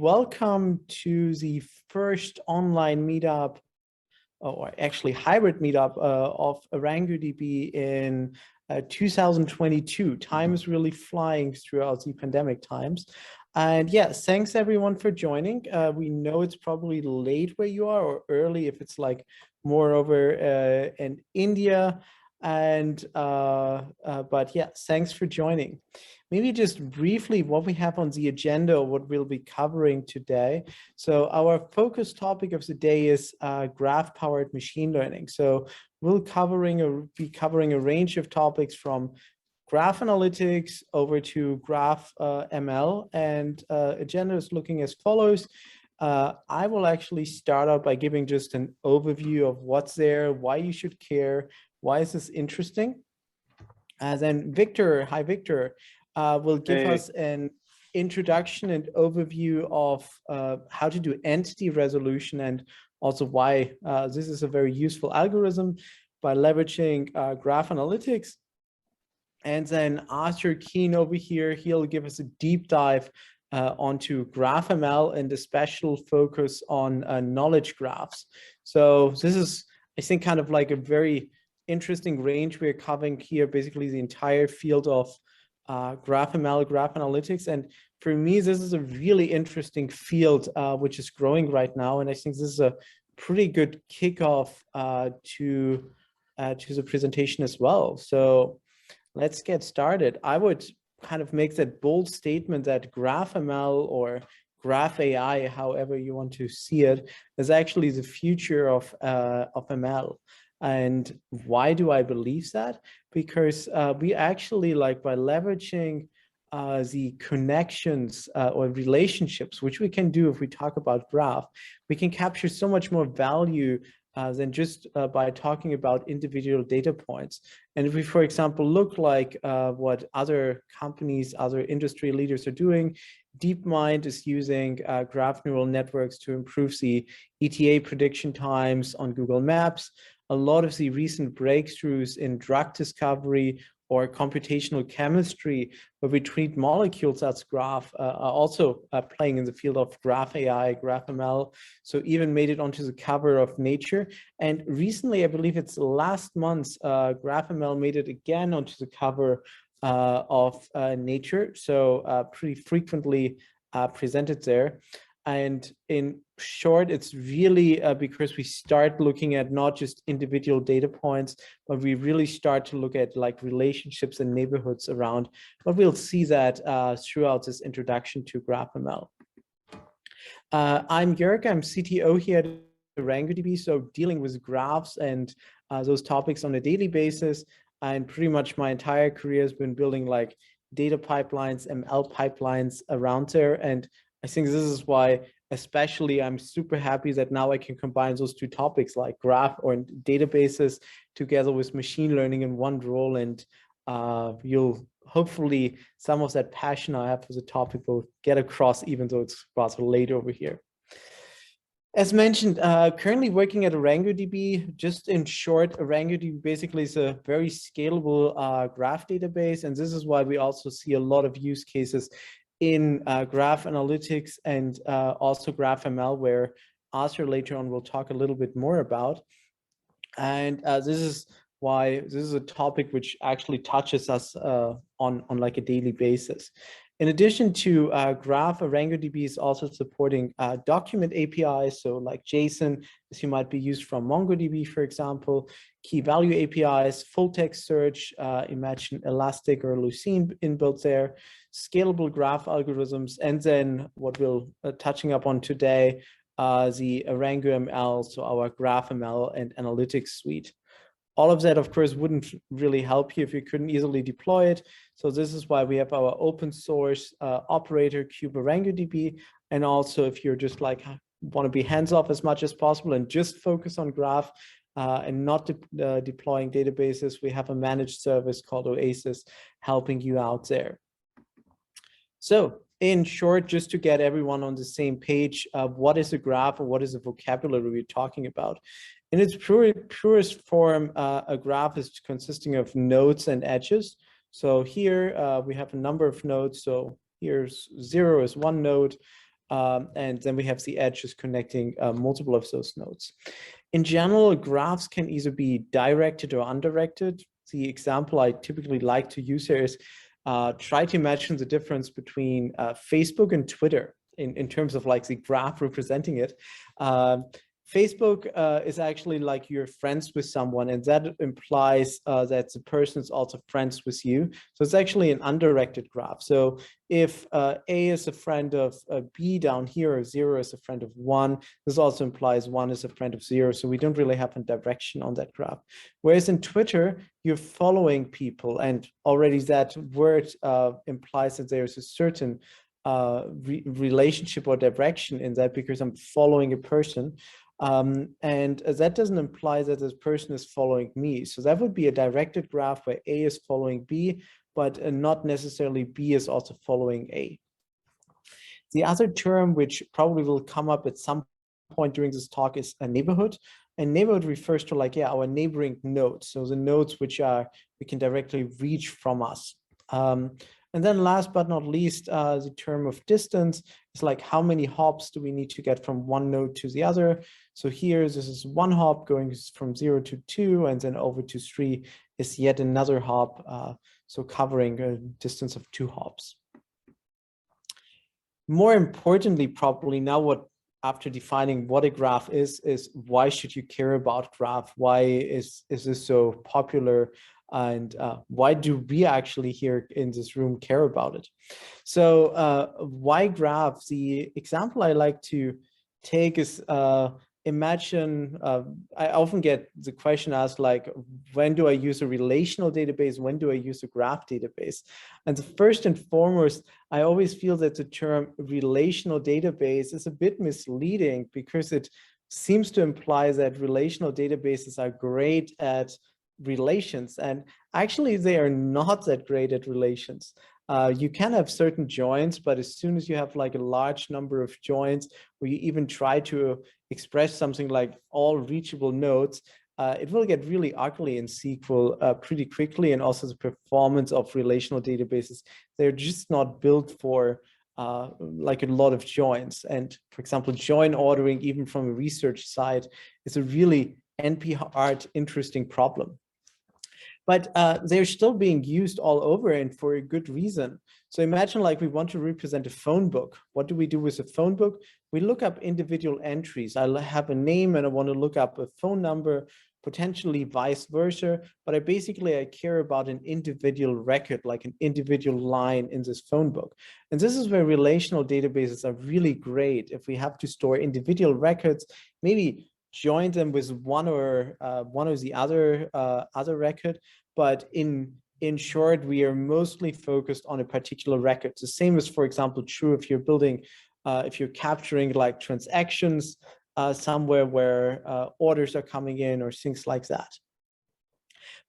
welcome to the first online meetup, or actually hybrid meetup of ArangoDB in 2022. Time is really flying throughout the pandemic times. And yeah, thanks everyone for joining. We know it's probably late where you are or early if it's like more over in India. And but yeah, thanks for joining. Maybe just briefly what we have on the agenda, or what we'll be covering today. So our focus topic of the day is graph-powered machine learning. So we'll be covering a range of topics from graph analytics over to graph ML, and agenda is looking as follows. I will actually start out by giving just an overview of what's there, why you should care, why is this interesting. Then Victor, hi Victor, will give us an introduction and overview of how to do entity resolution, and also why this is a very useful algorithm by leveraging graph analytics. And then Arthur Keen over here, he'll give us a deep dive onto graph ML and a special focus on knowledge graphs. So this is, I think, kind of like a very interesting range we're covering here, basically the entire field of graph ML, graph analytics. And for me, this is a really interesting field which is growing right now. And I think this is a pretty good kickoff to the presentation as well. So let's get started. I would kind of make that bold statement that graph ML or graph AI, however you want to see it, is actually the future of ML. And why do I believe that? Because we actually, like, by leveraging the connections or relationships, which we can do if we talk about graph, we can capture so much more value than just by talking about individual data points. And if we, for example, look like what other companies, other industry leaders are doing, DeepMind is using graph neural networks to improve the ETA prediction times on Google Maps. A lot of the recent breakthroughs in drug discovery or computational chemistry, where we treat molecules as graph, are also playing in the field of graph AI, graph ML. So even made it onto the cover of Nature. And recently, I believe it's last month, graph ML made it again onto the cover of Nature. So pretty frequently presented there. And in short, it's really because we start looking at not just individual data points, but we really start to look at like relationships and neighborhoods around. But we'll see that throughout this introduction to GraphML. I'm Jörg, I'm CTO here at ArangoDB, so dealing with graphs and those topics on a daily basis. And pretty much my entire career has been building like data pipelines, ML pipelines around there. And I think this is why, especially, I'm super happy that now I can combine those two topics like graph or databases together with machine learning in one role. And you'll hopefully, some of that passion I have for the topic will get across, even though it's rather late over here. As mentioned, currently working at ArangoDB. Just in short, ArangoDB basically is a very scalable graph database. And this is why we also see a lot of use cases in graph analytics and also graph ML, where Arthur later on will talk a little bit more about. And this is why this is a topic which actually touches us on like a daily basis. In addition to graph, ArangoDB is also supporting document APIs, so like JSON, as you might be used from MongoDB, for example, key value APIs, full text search, imagine Elastic or Lucene inbuilt there, scalable graph algorithms, and then what we'll touching up on today, the ArangoML, so our graph ML and analytics suite. All of that, of course, wouldn't really help you if you couldn't easily deploy it. So this is why we have our open source operator, kubeArangoDB. And also, if you're just like want to be hands-off as much as possible and just focus on graph and not deploying databases, we have a managed service called Oasis helping you out there. So in short, just to get everyone on the same page, what is a graph or what is the vocabulary we're talking about? In its purest form, a graph is consisting of nodes and edges. So here we have a number of nodes. So here's 0 is one node. And then we have the edges connecting multiple of those nodes. In general, graphs can either be directed or undirected. The example I typically like to use here is try to imagine the difference between Facebook and Twitter in terms of like the graph representing it. Facebook is actually like you're friends with someone, and that implies that the person is also friends with you. So it's actually an undirected graph. So if A is a friend of B down here, or 0 is a friend of 1, this also implies 1 is a friend of 0. So we don't really have a direction on that graph. Whereas in Twitter, you're following people, and already that word implies that there's a certain relationship or direction in that, because I'm following a person. And that doesn't imply that this person is following me. So that would be a directed graph where A is following B, but not necessarily B is also following A. The other term, which probably will come up at some point during this talk, is a neighborhood. And neighborhood refers to like, our neighboring nodes. So the nodes which we can directly reach from us. And then last but not least, the term of distance is like how many hops do we need to get from one node to the other. So here, this is one hop going from 0 to 2, and then over to 3 is yet another hop, so covering a distance of 2 hops. More importantly, probably now after defining what a graph is why should you care about graph? Why is this so popular? And why do we actually here in this room care about it? So why graph? The example I like to take is imagine, I often get the question asked like, when do I use a relational database? When do I use a graph database? And first and foremost, I always feel that the term relational database is a bit misleading, because it seems to imply that relational databases are great at relations, and actually they are not that great at relations. You can have certain joins, but as soon as you have like a large number of joins, or you even try to express something like all reachable nodes, it will get really ugly in SQL pretty quickly. And also the performance of relational databases, they're just not built for like a lot of joins. And for example, join ordering, even from a research side, is a really NP-hard interesting problem. But they're still being used all over, and for a good reason. So imagine like we want to represent a phone book. What do we do with a phone book? We look up individual entries. I have a name and I want to look up a phone number, potentially vice versa. But I care about an individual record, like an individual line in this phone book. And this is where relational databases are really great. If we have to store individual records, maybe join them with one or the other record, but in short, we are mostly focused on a particular record. The same is, for example, true if you're building, if you're capturing like transactions somewhere where orders are coming in or things like that.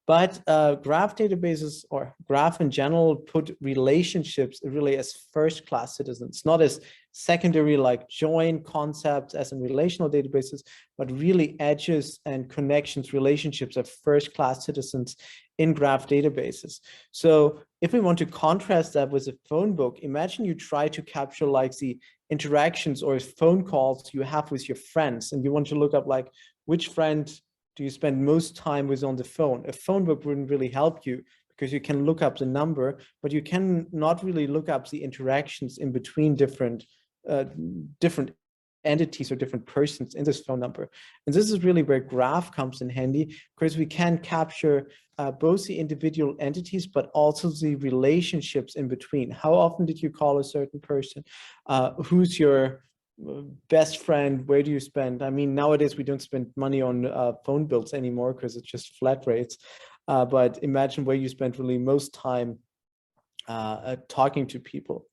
But graph databases, or graph in general, put relationships really as first-class citizens, not as secondary like join concepts as in relational databases, but really edges and connections, relationships are first-class citizens in graph databases. So if we want to contrast that with a phone book, imagine you try to capture like the interactions or phone calls you have with your friends, and you want to look up like which friend do you spend most time with on the phone. A phone book wouldn't really help you, because you can look up the number, but you can not really look up the interactions in between different entities or different persons in this phone number. And this is really where graph comes in handy, because we can capture both the individual entities, but also the relationships in between. How often did you call a certain person? Who's your best friend? Where do you spend? I mean, nowadays we don't spend money on phone bills anymore, because it's just flat rates. But imagine where you spend really most time talking to people.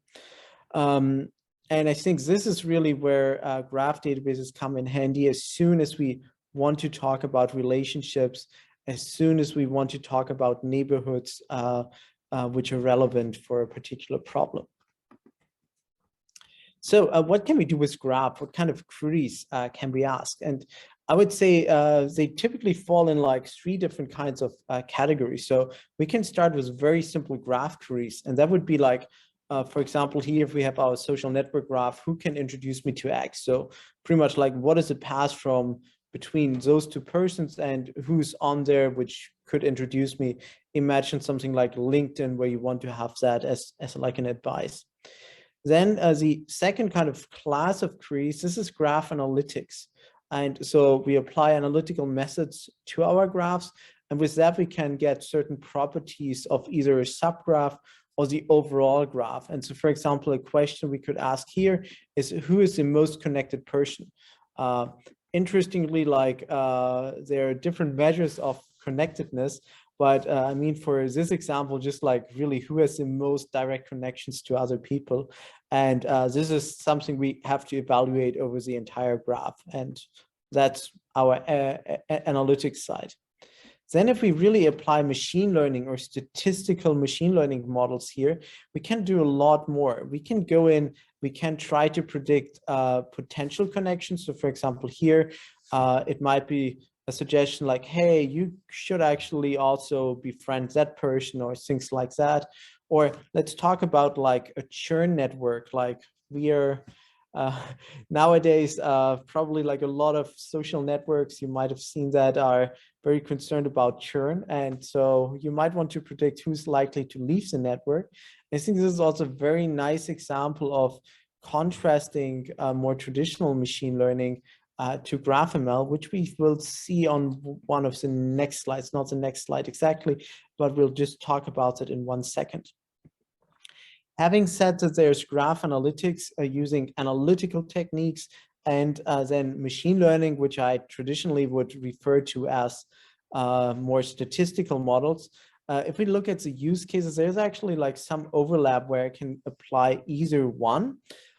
And I think this is really where graph databases come in handy. As soon as we want to talk about relationships, as soon as we want to talk about neighborhoods, which are relevant for a particular problem. So what can we do with graph? What kind of queries can we ask? And I would say they typically fall in like 3 different kinds of categories. So we can start with very simple graph queries, and that would be like, for example, here, if we have our social network graph, who can introduce me to X? So pretty much like, what is the path from between those two persons and who's on there, which could introduce me? Imagine something like LinkedIn, where you want to have that as like an advice. Then the second kind of class of queries, this is graph analytics. And so we apply analytical methods to our graphs. And with that, we can get certain properties of either a subgraph or the overall graph. And so, for example, a question we could ask here is, who is the most connected person? Interestingly, like there are different measures of connectedness, but I mean, for this example, just like really who has the most direct connections to other people. And this is something we have to evaluate over the entire graph. And that's our analytics side. Then if we really apply machine learning or statistical machine learning models here, we can do a lot more. We can go in, we can try to predict potential connections. So for example, here, it might be a suggestion like, hey, you should actually also befriend that person, or things like that. Or let's talk about like a churn network. Like we are nowadays, probably like a lot of social networks, you might have seen that, are very concerned about churn. And so you might want to predict who's likely to leave the network. I think this is also a very nice example of contrasting more traditional machine learning to GraphML, which we will see on one of the next slides, not the next slide exactly, but we'll just talk about it in 1 second. Having said that, there's graph analytics using analytical techniques, and then machine learning, which I traditionally would refer to as more statistical models. If we look at the use cases, there's actually like some overlap where I can apply either one.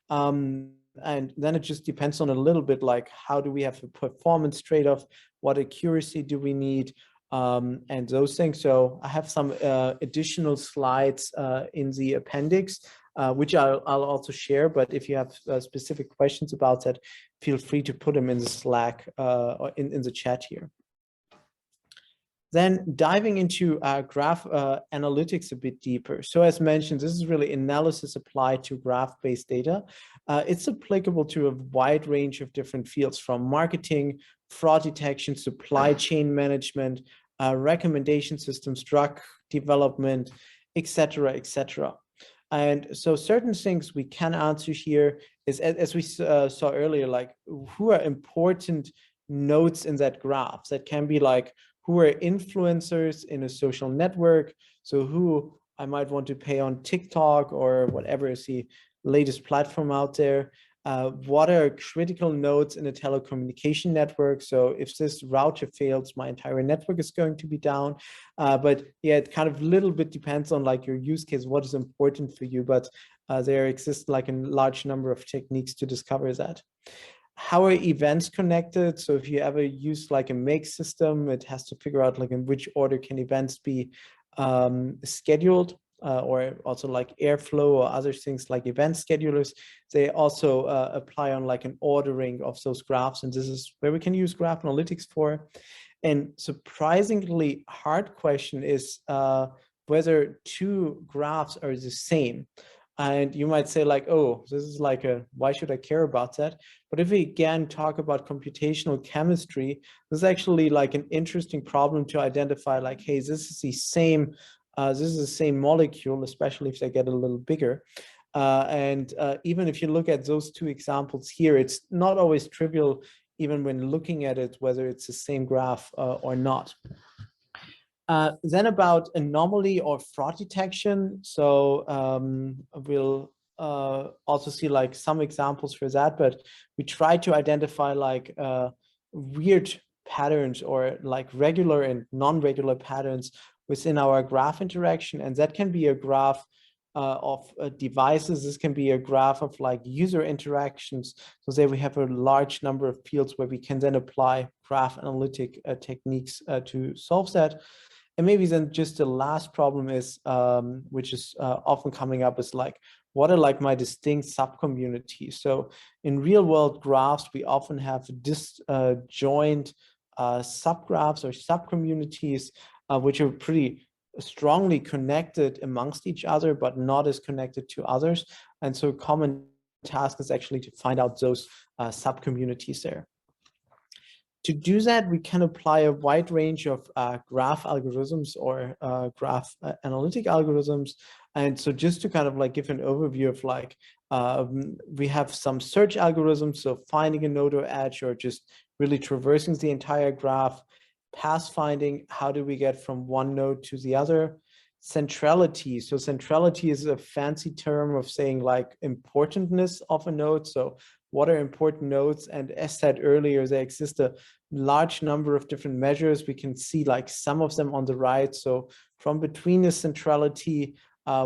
And then it just depends on a little bit like, how do we have a performance trade-off? What accuracy do we need? And those things. So I have some additional slides in the appendix, which I'll also share. But if you have specific questions about that, feel free to put them in the Slack or in the chat here. Then diving into graph analytics a bit deeper. So as mentioned, this is really analysis applied to graph-based data. It's applicable to a wide range of different fields, from marketing, fraud detection, supply chain management, recommendation systems, drug development, etc., etc. And so certain things we can answer here is, as we saw earlier, like who are important nodes in that graph. That can be like, who are influencers in a social network? So who I might want to pay on TikTok or whatever is the latest platform out there. What are critical nodes in a telecommunication network? So if this router fails, my entire network is going to be down. But yeah, it kind of a little bit depends on like your use case, what is important for you. But there exists like a large number of techniques to discover that. How are events connected? So if you ever use like a make system, it has to figure out like in which order can events be scheduled, or also like Airflow or other things like event schedulers. They also apply on like an ordering of those graphs. And this is where we can use graph analytics for. And surprisingly hard question is whether two graphs are the same. And you might say like, oh, this is like why should I care about that? But if we again talk about computational chemistry, this is actually like an interesting problem to identify like, hey, this is the same molecule, especially if they get a little bigger. And even if you look at those two examples here, it's not always trivial, even when looking at it, whether it's the same graph or not. Then about anomaly or fraud detection. So we'll also see like some examples for that, but we try to identify like weird patterns or like regular and non-regular patterns within our graph interaction. And that can be a graph of devices. This can be a graph of like user interactions. So there we have a large number of fields where we can then apply graph analytic techniques to solve that. And maybe then just the last problem is, which is often coming up, is like, what are like my distinct subcommunities? So in real world graphs, we often have disjoint subgraphs or subcommunities, which are pretty strongly connected amongst each other, but not as connected to others. And so a common task is actually to find out those sub-communities there. To do that, we can apply a wide range of graph algorithms or graph analytic algorithms. And so just to kind of like give an overview of like, we have some search algorithms, so finding a node or edge or just really traversing the entire graph. Path finding, how do we get from one node to the other? Centrality, so centrality is a fancy term of saying like importantness of a node. So what are important nodes? And as said earlier, there exist a large number of different measures. We can see like some of them on the right. So from between the centrality,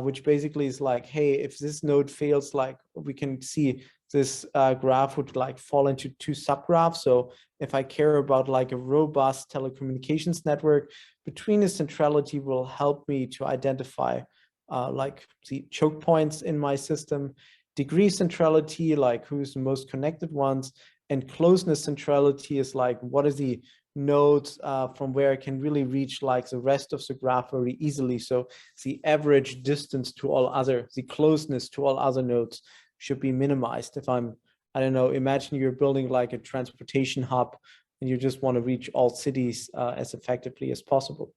which basically is like, hey, if this node fails, like we can see this graph would like fall into two subgraphs. So if I care about like a robust telecommunications network, between the centrality will help me to identify like the choke points in my system. Degree centrality, like who's the most connected ones, and closeness centrality is like what is the nodes from where I can really reach like the rest of the graph very easily. So the average distance to all other, the closeness to all other nodes should be minimized. If I don't know, imagine you're building like a transportation hub and you just want to reach all cities as effectively as possible.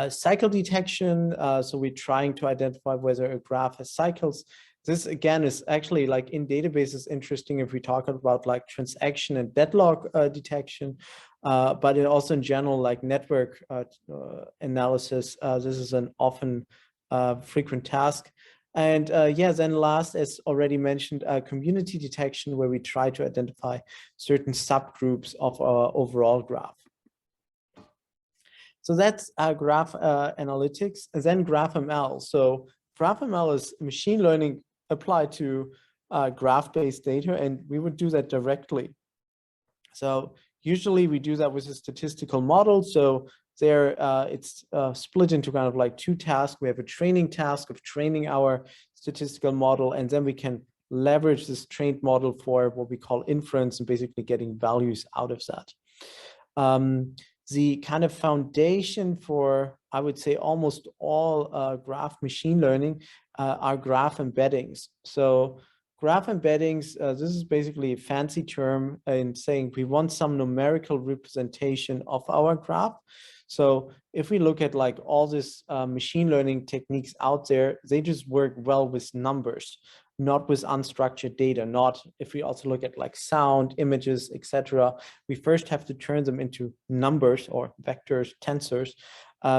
Cycle detection, so we're trying to identify whether a graph has cycles. This again is actually like in databases interesting if we talk about like transaction and deadlock detection, but also in general like network analysis, this is an often frequent task. And yeah, then last, as already mentioned, community detection, where we try to identify certain subgroups of our overall graph. So that's graph analytics, and then GraphML. So GraphML is machine learning applied to graph-based data, and we would do that directly. So usually we do that with a statistical model. So there it's split into kind of like two tasks. We have a training task of training our statistical model, and then we can leverage this trained model for what we call inference and basically getting values out of that. The kind of foundation for, I would say, almost all graph machine learning are graph embeddings. So graph embeddings, this is basically a fancy term in saying we want some numerical representation of our graph. So if we look at like all these machine learning techniques out there, they just work well with numbers, not with unstructured data. Not if we also look at like sound, images, etc. We first have to turn them into numbers or vectors, tensors,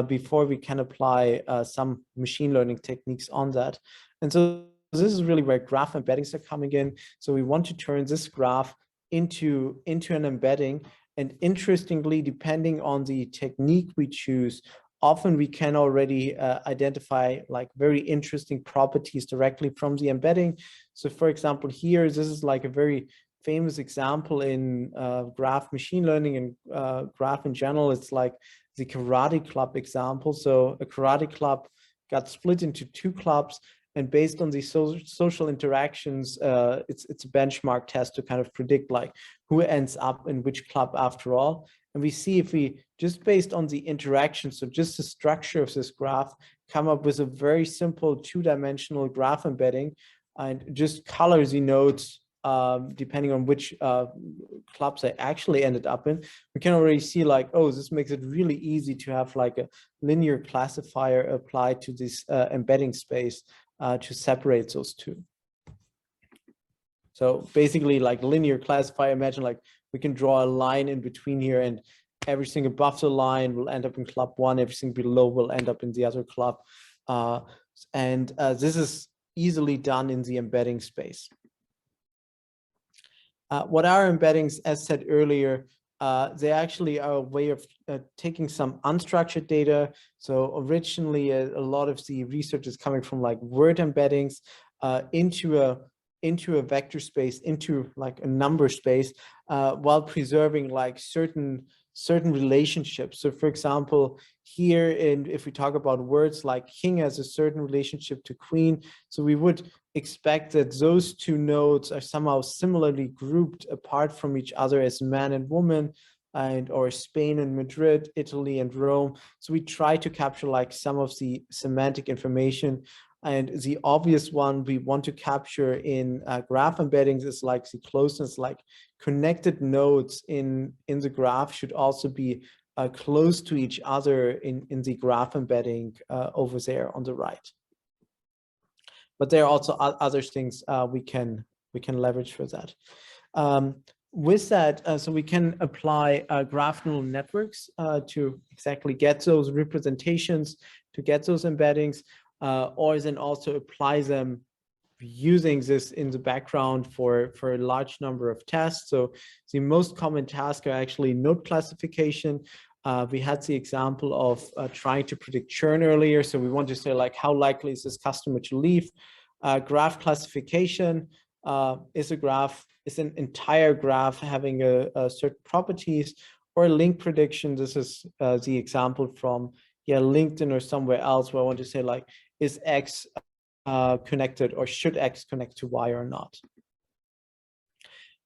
before we can apply some machine learning techniques on that. And so this is really where graph embeddings are coming in. So we want to turn this graph into an embedding. And interestingly, depending on the technique we choose, often we can already identify like very interesting properties directly from the embedding. So for example, here, this is like a very famous example in graph machine learning and graph in general. It's like the karate club example. So a karate club got split into two clubs, and based on the social interactions, it's a benchmark test to kind of predict like who ends up in which club after all. And we see if we, just based on the interaction, so just the structure of this graph, come up with a very simple two-dimensional graph embedding and just color the nodes depending on which clubs I actually ended up in. We can already see like, oh, this makes it really easy to have like a linear classifier applied to this embedding space to separate those two. So basically like linear classifier, imagine like we can draw a line in between here, and everything above the line will end up in club one, everything below will end up in the other club. This is easily done in the embedding space. What are embeddings? As said earlier, they actually are a way of taking some unstructured data. So originally, a lot of the research is coming from like word embeddings into a vector space, into like a number space, while preserving like certain relationships. So for example, here, if we talk about words like king has a certain relationship to queen, so we would expect that those two nodes are somehow similarly grouped apart from each other as man and woman. or Spain and Madrid, Italy and Rome. So we try to capture like some of the semantic information. And the obvious one we want to capture in graph embeddings is like the closeness, like connected nodes in the graph should also be close to each other in the graph embedding over there on the right. But there are also other things we can leverage for that. With that, so we can apply graph neural networks to exactly get those representations, to get those embeddings, or then also apply them using this in the background for a large number of tasks. So the most common tasks are actually node classification. We had the example of trying to predict churn earlier. So we want to say like, how likely is this customer to leave? Graph classification is an entire graph having a certain properties, or link prediction. This is the example from LinkedIn or somewhere else where I want to say like, is X connected, or should X connect to Y or not?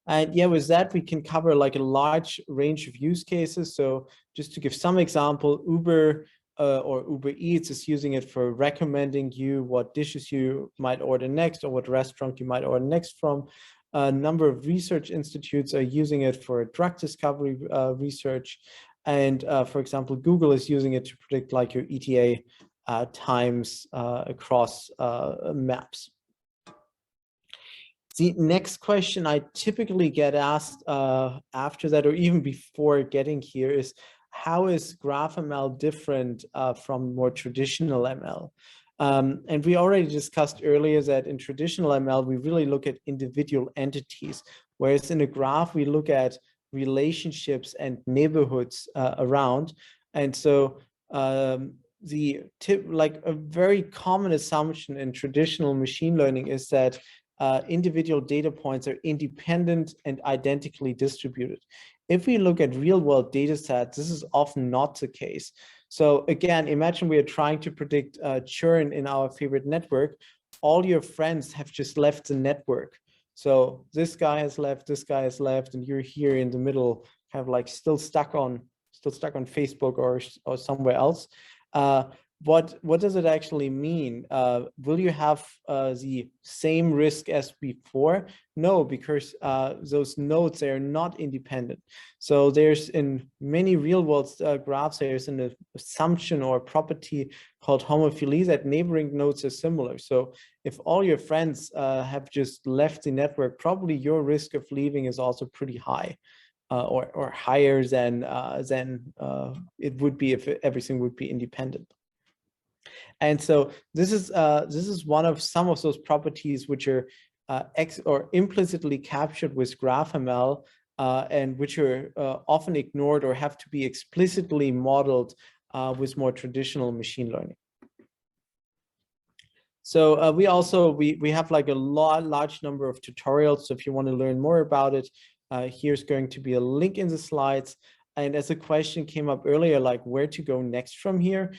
And with that, we can cover like a large range of use cases. So just to give some example, Uber or Uber Eats is using it for recommending you what dishes you might order next, or what restaurant you might order next from. A number of research institutes are using it for drug discovery research. And for example, Google is using it to predict like your ETA times across maps. The next question I typically get asked after that, or even before getting here, is how is GraphML different from more traditional ML? And we already discussed earlier that in traditional ML, we really look at individual entities, whereas in a graph, we look at relationships and neighborhoods around. And so like a very common assumption in traditional machine learning is that individual data points are independent and identically distributed. If we look at real world data sets, this is often not the case. So again, imagine we are trying to predict churn in our favorite network. All your friends have just left the network. So this guy has left, this guy has left, and you're here in the middle, kind of like still stuck on Facebook or somewhere else. What does it actually mean? Will you have the same risk as before? No, because those nodes are not independent. So there's in many real world graphs, there's an assumption or property called homophily that neighboring nodes are similar. So if all your friends have just left the network, probably your risk of leaving is also pretty high. Or higher than it would be if everything would be independent. And so this is one of some of those properties which are implicitly captured with GraphML and which are often ignored or have to be explicitly modeled with more traditional machine learning. So we have like a large number of tutorials. So if you want to learn more about it, here's going to be a link in the slides. And as a question came up earlier, like where to go next from here,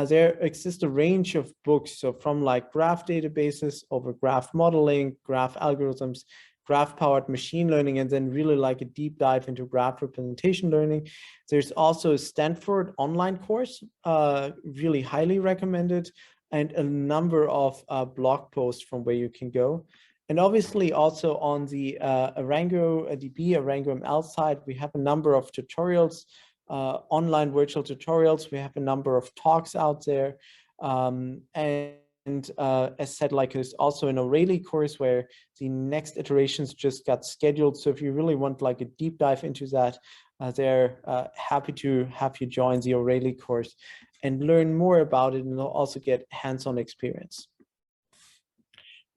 there exists a range of books. So from like graph databases over graph modeling, graph algorithms, graph-powered machine learning, and then really like a deep dive into graph representation learning. There's also a Stanford online course, really highly recommended, and a number of blog posts from where you can go. And obviously also on the ArangoDB, ArangoML side, we have a number of tutorials, online virtual tutorials. We have a number of talks out there. And as said, like there's also an O'Reilly course where the next iterations just got scheduled. So if you really want like a deep dive into that, they're happy to have you join the O'Reilly course and learn more about it, and also get hands-on experience.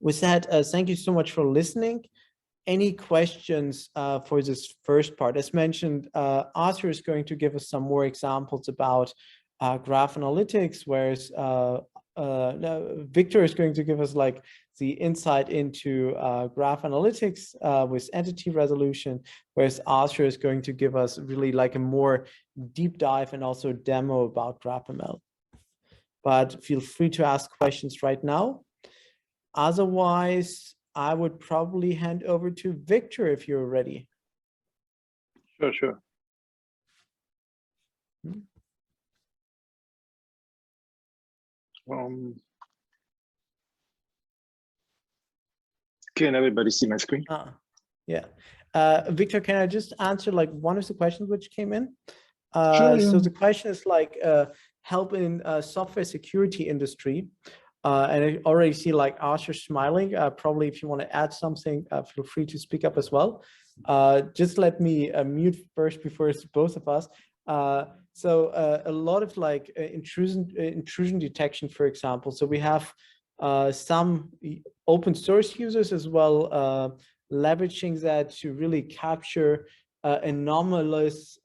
With that, thank you so much for listening. Any questions for this first part? As mentioned, Arthur is going to give us some more examples about graph analytics, whereas Victor is going to give us like the insight into graph analytics with entity resolution, whereas Arthur is going to give us really like a more deep dive and also demo about GraphML. But feel free to ask questions right now. Otherwise, I would probably hand over to Victor if you're ready. Sure. Can everybody see my screen? Yeah. Victor, can I just answer like one of the questions which came in? Sure, yeah. So the question is like help in software security industry. And I already see like Arthur smiling. Probably if you want to add something, feel free to speak up as well. Just let me mute first before it's both of us. So a lot of like intrusion detection, for example. So we have some open source users as well, leveraging that to really capture anomalous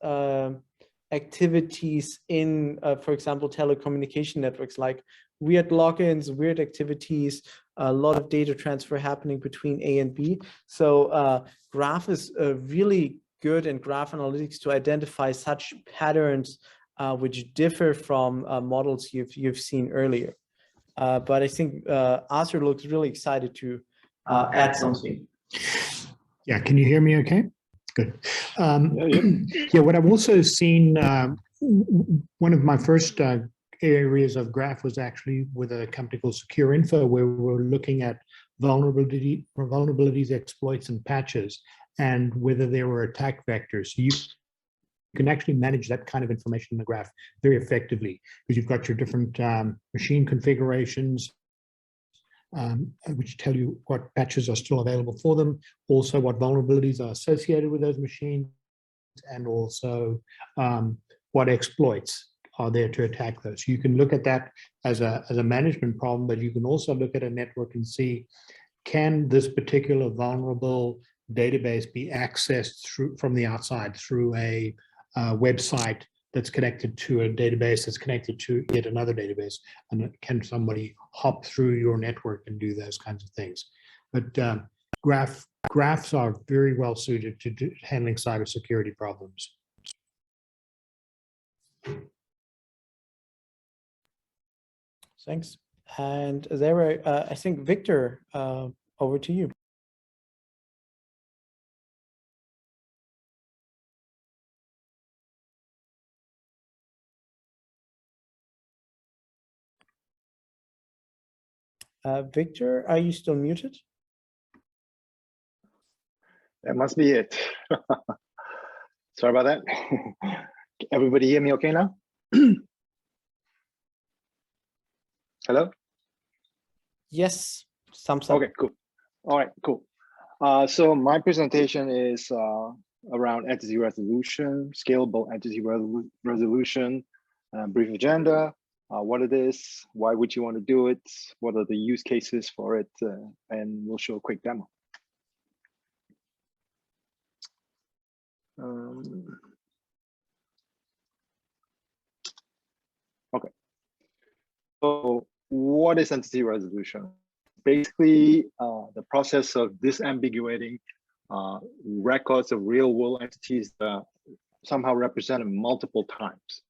activities in, for example, telecommunication networks, like weird logins, weird activities, a lot of data transfer happening between A and B. So Graph is really good in graph analytics to identify such patterns which differ from models you've seen earlier. But I think Arthur looks really excited to add something. Yeah, can you hear me okay? Good. Yeah, what I've also seen, one of my first areas of Graph was actually with a company called Secure Info, where we were looking at vulnerabilities, exploits, and patches, and whether there were attack vectors. So you can actually manage that kind of information in the Graph very effectively, because you've got your different machine configurations, which tell you what patches are still available for them, also what vulnerabilities are associated with those machines, and also what exploits are there to attack those. You can look at that as a management problem, but you can also look at a network and see, can this particular vulnerable database be accessed from the outside through a website that's connected to a database that's connected to yet another database, and can somebody hop through your network and do those kinds of things. But graphs are very well suited to handling cybersecurity problems. Thanks. And there were, I think, Victor, over to you. Victor, are you still muted? That must be it. Sorry about that. Everybody hear me okay now? Hello? Yes, thumbs up. Okay, cool. All right, cool. So my presentation is around entity resolution, scalable entity resolution, brief agenda, what it is, why would you want to do it, what are the use cases for it, and we'll show a quick demo. Okay. So what is entity resolution? Basically, the process of disambiguating records of real-world entities that somehow represented multiple times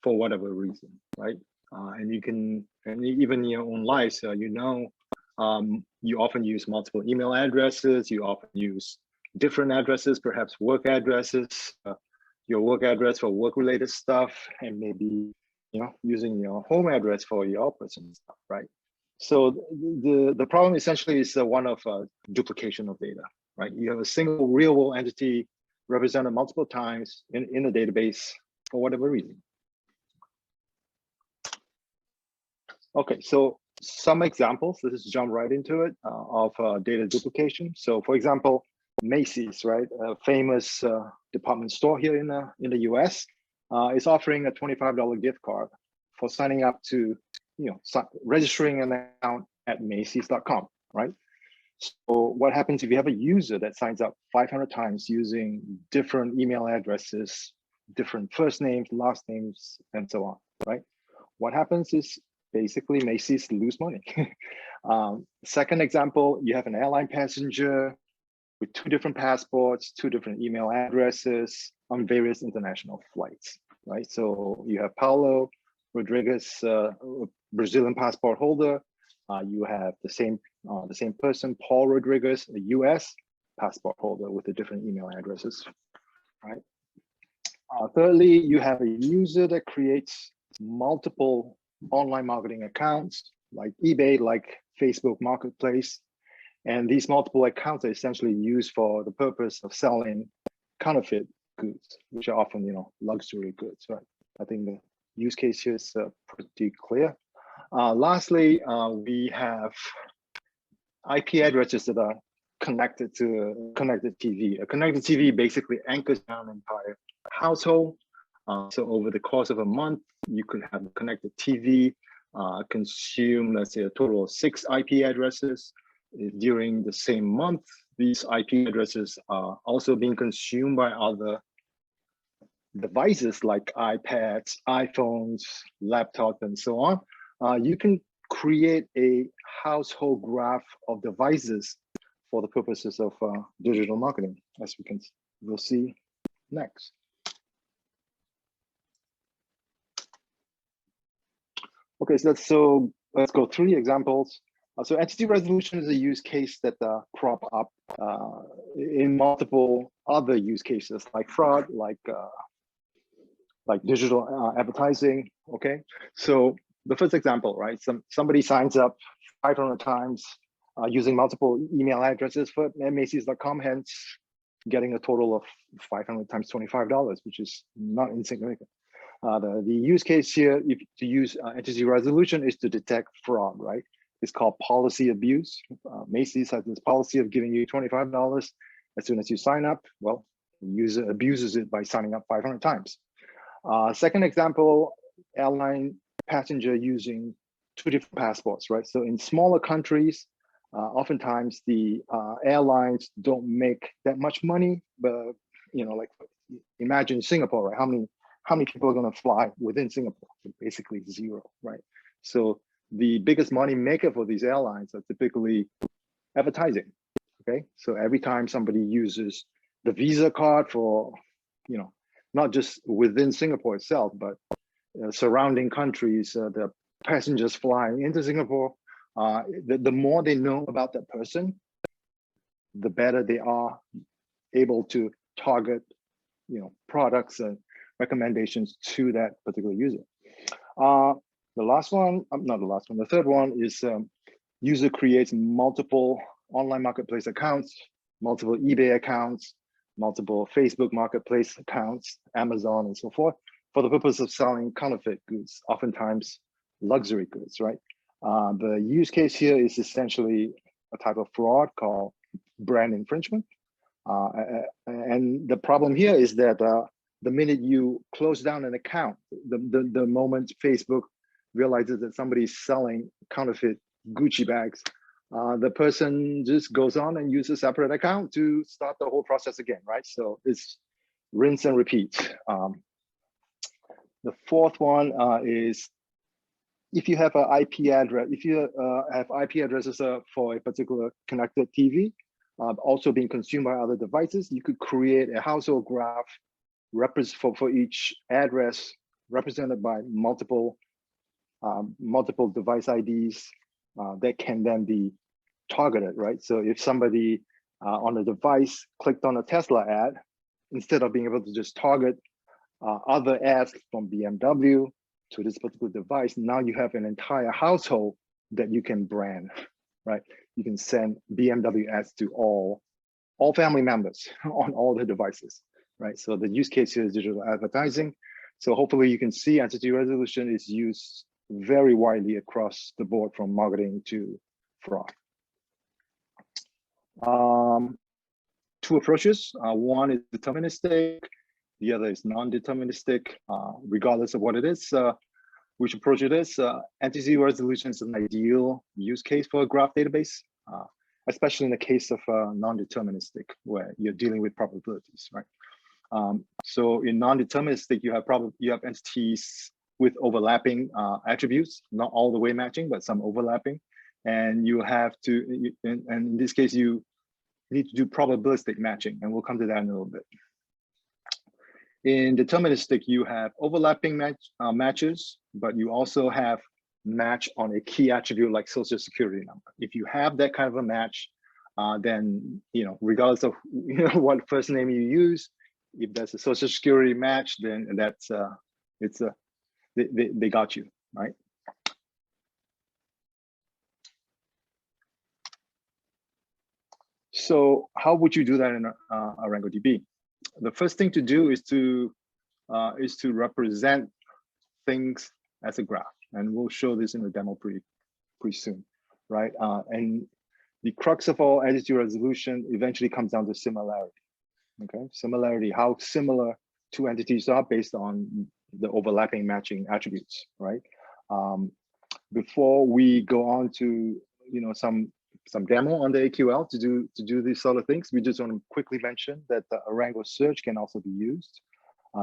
for whatever reason, right? And you can, and even in your own lives, you know, you often use multiple email addresses, you often use different addresses, perhaps work addresses, your work address for work-related stuff, and maybe, you know, using your home address for your personal stuff, right? So the problem essentially is one of duplication of data, right? You have a single real-world entity represented multiple times in a database for whatever reason. Okay, so some examples, let's just jump right into it, of data duplication. So for example, Macy's, right, a famous department store here in the US, is offering a $25 gift card for signing up to, you know, registering an account at Macy's.com, right? So what happens if you have a user that signs up 500 times using different email addresses, different first names, last names, and so on, right? What happens is basically Macy's lose money. Second example, you have an airline passenger with 2 different passports, 2 different email addresses on various international flights, right? So you have Paulo Rodriguez, Brazilian passport holder. You have the same person, Paul Rodriguez, a US passport holder with the different email addresses, right? Thirdly, you have a user that creates multiple online marketing accounts like eBay, like Facebook Marketplace. And these multiple accounts are essentially used for the purpose of selling counterfeit goods, which are often, luxury goods, right? I think the use case here is pretty clear. Lastly, we have IP addresses that are connected to a connected TV. A connected TV basically anchors down an entire household. So over the course of a month, you could have a connected TV consume, let's say, a total of 6 IP addresses. During the same month, these IP addresses are also being consumed by other devices like iPads, iPhones, laptops, and so on. You can create a household graph of devices for the purposes of digital marketing, as we'll see next. Okay, so let's go through the examples. So entity resolution is a use case that crop up in multiple other use cases like fraud, like digital advertising. Okay, so the first example, right? Somebody signs up 500 times using multiple email addresses for Macy's.com, hence getting a total of 500 times $25, which is not insignificant. The use case here, to use entity resolution, is to detect fraud, right? It's called policy abuse. Macy's has this policy of giving you $25 as soon as you sign up. Well, the user abuses it by signing up 500 times. Second example, airline passenger using 2 different passports, right? So in smaller countries, oftentimes the airlines don't make that much money, but like imagine Singapore, right? How many people are going to fly within Singapore? Basically 0, right? So the biggest money maker for these airlines are typically advertising. Okay, so every time somebody uses the Visa card for, not just within Singapore itself, but surrounding countries, the passengers flying into Singapore, the more they know about that person, the better they are able to target, products and recommendations to that particular user. The third one is user creates multiple online marketplace accounts, multiple eBay accounts, multiple Facebook marketplace accounts, Amazon, and so forth, for the purpose of selling counterfeit goods, oftentimes luxury goods, right? The use case here is essentially a type of fraud called brand infringement. And the problem here is that the minute you close down an account, the moment Facebook realizes that somebody's selling counterfeit Gucci bags, the person just goes on and uses a separate account to start the whole process again, right? So it's rinse and repeat. The fourth one is if you have an IP address, if you have IP addresses for a particular connected TV, also being consumed by other devices, you could create a household graph for each address represented by multiple device IDs that can then be targeted, right? So if somebody on a device clicked on a Tesla ad, instead of being able to just target other ads from BMW to this particular device, now you have an entire household that you can brand, right? You can send BMW ads to all family members on all the devices, right? So the use case here is digital advertising. So hopefully you can see entity resolution is used very widely across the board from marketing to fraud. 2 approaches. One is deterministic, the other is non-deterministic, regardless of what it is. Which approach it is, entity resolution is an ideal use case for a graph database, especially in the case of non-deterministic, where you're dealing with probabilities, right? So in non-deterministic, you have entities with overlapping attributes, not all the way matching, but some overlapping. And you have to, and in this case, you need to do probabilistic matching, and we'll come to that in a little bit. In deterministic, you have overlapping matches, but you also have match on a key attribute like social security number. If you have that kind of a match, then regardless of what first name you use, if there's a social security match, then that's they got you, right? So how would you do that in ArangoDB? The first thing to do is to represent things as a graph, and we'll show this in the demo pretty soon, right? And the crux of all entity resolution eventually comes down to similarity. Okay, similarity, how similar two entities are based on the overlapping matching attributes, right? Before we go on to some demo on the AQL to do these sort of things, we just want to quickly mention that the Arango search can also be used,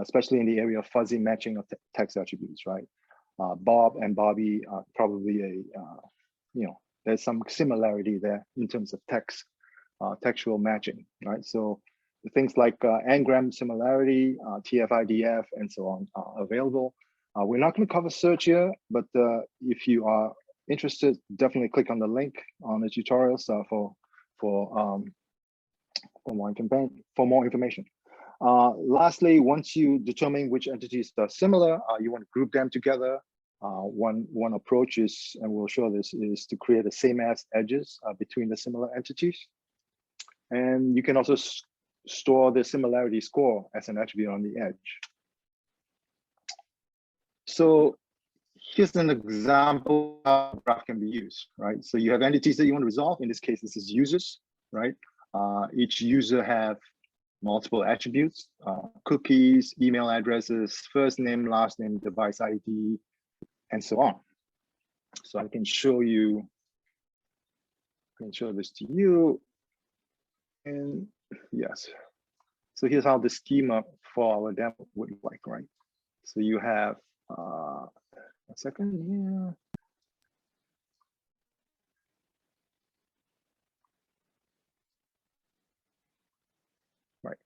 especially in the area of fuzzy matching of text attributes, right? Bob and Bobby are probably there's some similarity there in terms of textual matching, right? So things like n-gram similarity, TF-IDF, and so on are available. We're not going to cover search here, but if you are interested, definitely click on the link on the tutorials for more information. Lastly, once you determine which entities are similar, you want to group them together. One approach is, and we'll show this, is to create the same as edges between the similar entities. And you can also store the similarity score as an attribute on the edge. So here's an example of how a graph can be used, right? So you have entities that you want to resolve. In this case, this is users, right? Each user have multiple attributes, cookies, email addresses, first name, last name, device ID, and so on. So I can show this to you. And yes, so here's how the schema for our demo would look like, right? So you have, a second here. Right,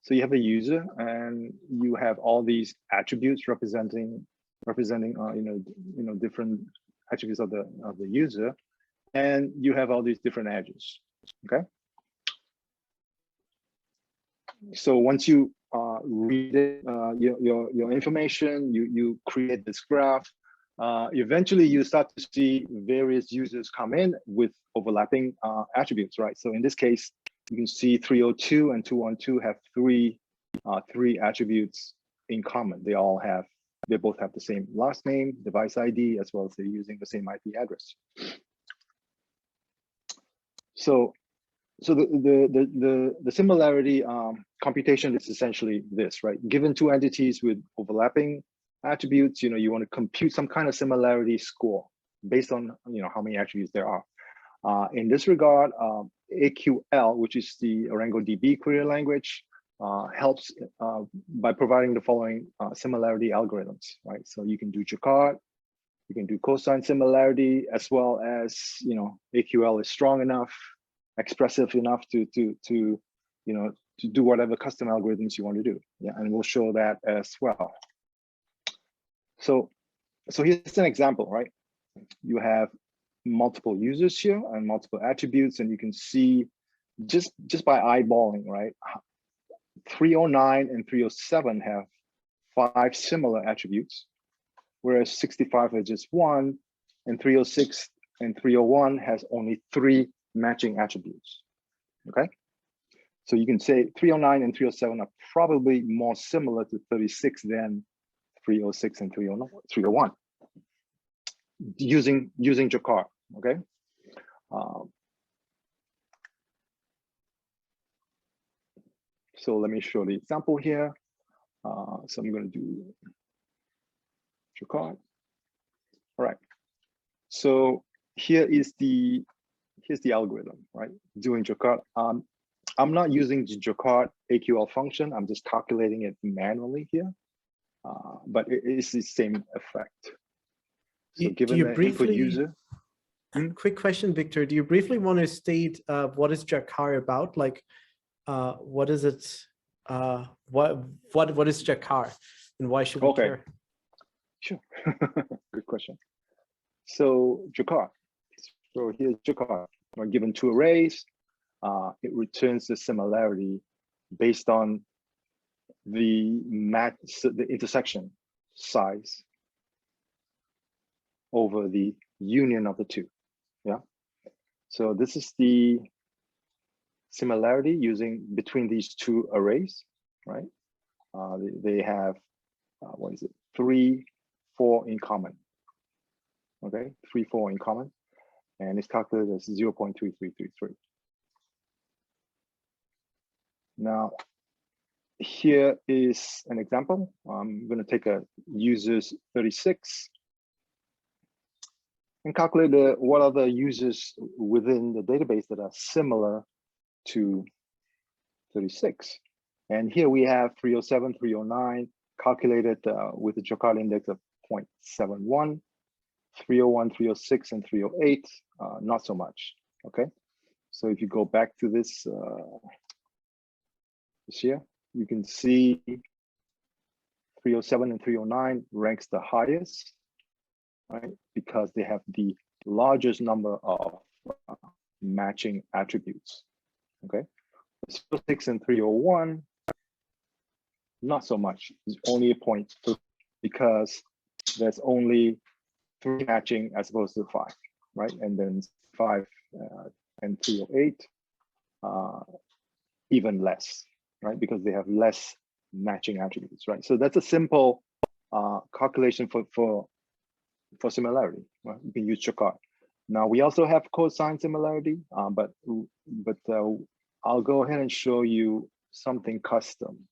so you have a user and you have all these attributes representing different attributes of the user, and you have all these different edges. Okay, so once you read it, your information, you create this graph. Eventually, you start to see various users come in with overlapping attributes, right? So in this case, you can see 302 and 212 have three attributes in common. They both have the same last name, device ID, as well as they're using the same IP address. So the similarity computation is essentially this, right? Given two entities with overlapping attributes, you want to compute some kind of similarity score based on how many attributes there are. In this regard, AQL, which is the ArangoDB query language, helps by providing the following similarity algorithms, right? So you can do Jacquard, you can do cosine similarity, as well as AQL is strong enough, expressive enough to do whatever custom algorithms you want to do. Yeah, and we'll show that as well. So here's an example, right? You have multiple users here and multiple attributes, and you can see just by eyeballing, right? 309 and 307 have 5 similar attributes, whereas 65 has just 1, and 306 and 301 has only 3 matching attributes. Okay, so you can say 309 and 307 are probably more similar to 36 than 306 and 301 using Jacquard. Okay, so let me show the example here. So I'm going to do Jacquard. All right, so here's the algorithm, right? Doing Jacquard. I'm not using the Jacquard AQL function. I'm just calculating it manually here, but it is the same effect. So given the input user. Quick question, Victor. Do you briefly want to state what is Jacquard about? Like, what is it? What is Jacquard, and why should we care? Sure. Good question. So Jacquard. So here's Jacquard. We're given 2 arrays. It returns the similarity based on the intersection size over the union of the two. Yeah. So this is the similarity using between these two arrays, right? They have what is it? 3, 4 in common. Okay, 3, 4 in common, and it's calculated as 0.3333. Now, here is an example. I'm going to take a users 36 and calculate what are the users within the database that are similar to 36. And here we have 307, 309 calculated with a Jakarta index of 0.71, 301, 306, and 308, not so much. Okay, so if you go back to this here, you can see 307 and 309 ranks the highest, right? Because they have the largest number of matching attributes. Okay, 6 and 301, not so much. It's only a 0.2 because there's only 3 matching as opposed to 5, right? And then 5 and 308, even less, right? Because they have less matching attributes, right? So that's a simple calculation for similarity, right? You can use Jakarta. Now we also have cosine similarity, but I'll go ahead and show you something custom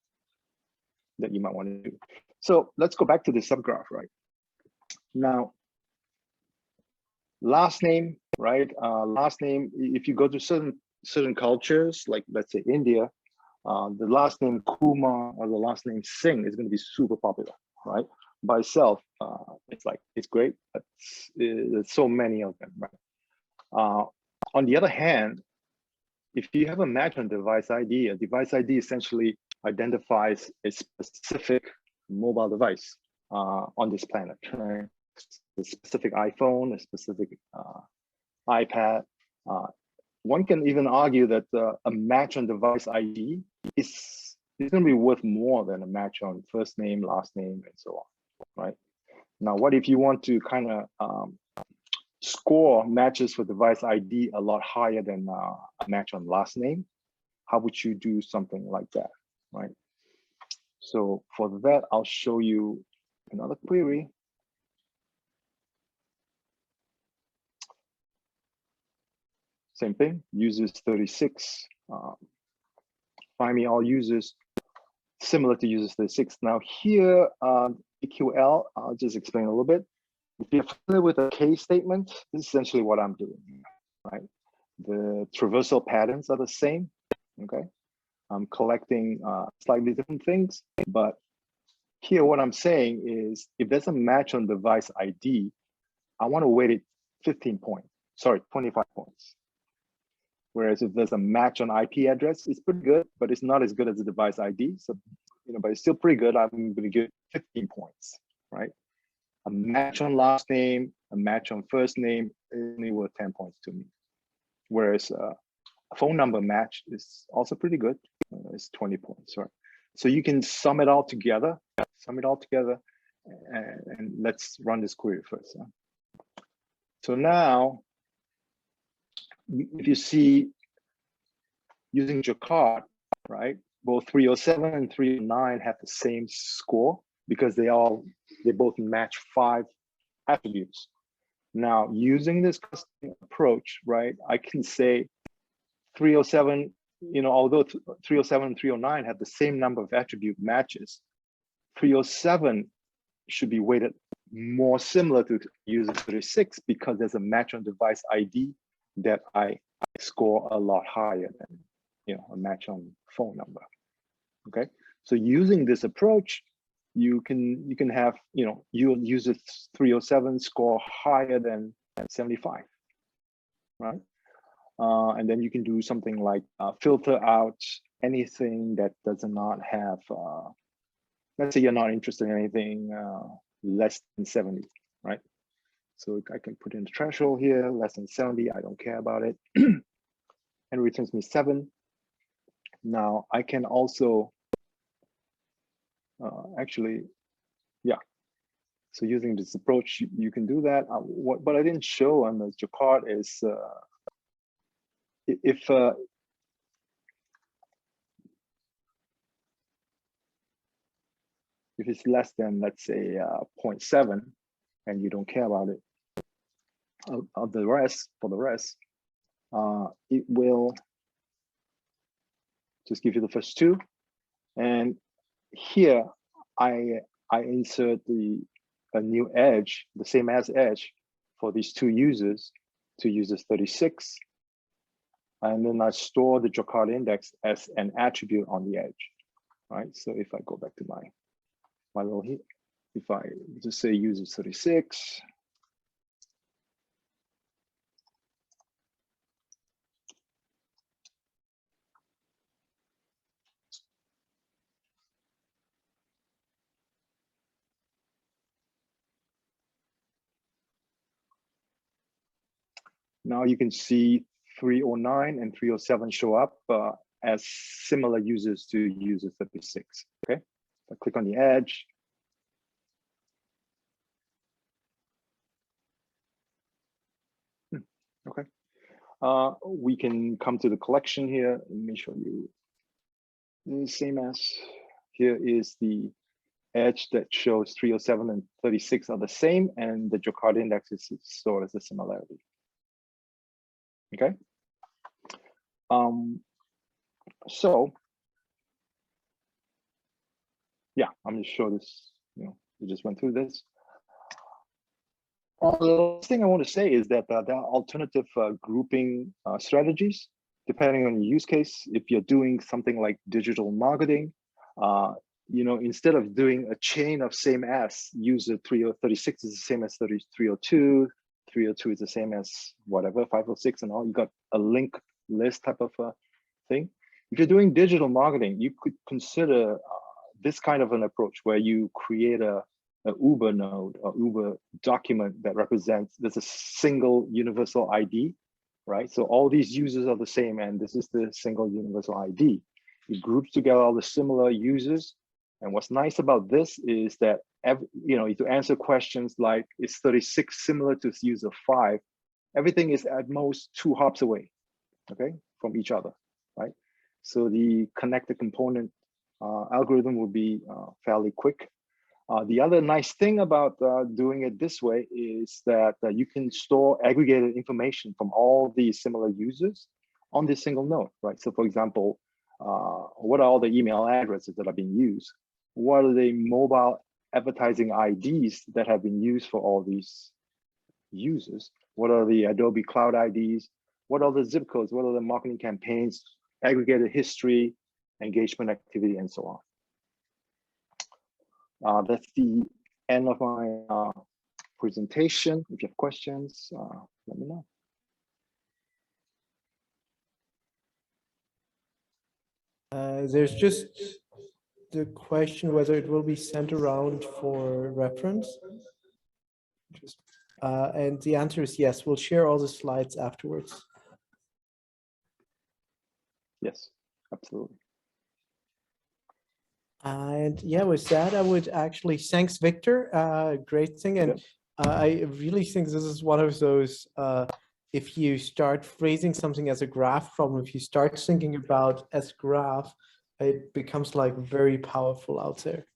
that you might want to do. So let's go back to the subgraph, right? Now, last name, right? Last name, if you go to certain cultures, like let's say India, the last name Kumar or the last name Singh is going to be super popular, right? By itself, it's great, but there's so many of them, right? On the other hand, if you have a match on device ID, a device ID essentially identifies a specific mobile device on this planet, right? A specific iPhone, a specific iPad. One can even argue that a match on device ID is going to be worth more than a match on first name, last name, and so on, right? Now, what if you want to kind of score matches for device ID a lot higher than a match on last name? How would you do something like that, right? So for that, I'll show you another query. Same thing, users 36. Find me all users similar to users 36. Now here, EQL, I'll just explain a little bit. If you're familiar with a case statement, this is essentially what I'm doing, right? The traversal patterns are the same, okay? I'm collecting slightly different things, but here what I'm saying is if there's a match on device ID, I want to weight it 25 points. Whereas if there's a match on IP address, it's pretty good, but it's not as good as the device ID. So, but it's still pretty good. I'm going to give 15 points, right? A match on last name, a match on first name is only worth 10 points to me. Whereas a phone number match is also pretty good. It's 20 points, right? So you can sum it all together, and let's run this query first. So now, if you see using Jakarta, right, both 307 and 309 have the same score because they both match 5 attributes. Now, using this custom approach, right, I can say 307, although 307 and 309 have the same number of attribute matches, 307 should be weighted more similar to user 36 because there's a match on device ID that I score a lot higher than a match on phone number. Okay, so using this approach, you can have you'll use a 307 score higher than 75, right? And then you can do something like filter out anything that does not have. Let's say you're not interested in anything less than 70, right? So I can put in the threshold here, less than 70, I don't care about it. And it returns me 7. Now I can also actually, yeah. So using this approach, you can do that. What I didn't show on the Jacquard is if it's less than, let's say, 0.7, and you don't care about it, of the rest, it will just give you the first two. And here I insert a new edge, the same as edge for these two users, to users 36. And then I store the Jacquard index as an attribute on the edge, right? So if I go back to my little here, if I just say user 36, now you can see 309 and 307 show up as similar users to user 36, okay? I click on the edge. Okay. We can come to the collection here. Let me show you the same as here is the edge that shows 307 and 36 are the same, and the Jacquard index is stored as a similarity. Okay. So yeah, I'm just sure this, we just went through this. The last thing I want to say is that there are alternative grouping strategies depending on your use case. If you're doing something like digital marketing, instead of doing a chain of same as, user 3036 is the same as 302, 302 is the same as whatever, 506 and all, you got a link list type of thing. If you're doing digital marketing, you could consider this kind of an approach where you create a Uber node or Uber document that represents, there's a single universal ID, right? So all these users are the same, and this is the single universal ID. It groups together all the similar users. And what's nice about this is that, to answer questions like, is 36 similar to user 5? Everything is at most 2 hops away, okay, from each other, right? So the connected component algorithm will be fairly quick. The other nice thing about doing it this way is that you can store aggregated information from all these similar users on this single node, right? So for example, what are all the email addresses that are being used? What are the mobile advertising IDs that have been used for all these users? What are the Adobe Cloud IDs? What are the zip codes? What are the marketing campaigns, aggregated history, engagement activity, and so on. That's the end of my presentation. If you have questions, let me know. There's just the question whether it will be sent around for reference. And the answer is yes. We'll share all the slides afterwards. Yes, absolutely. And yeah, with that, I would actually, thanks, Victor. Great thing. And I really think this is one of those, if you start phrasing something as a graph problem, if you start thinking about as graph, it becomes like very powerful out there.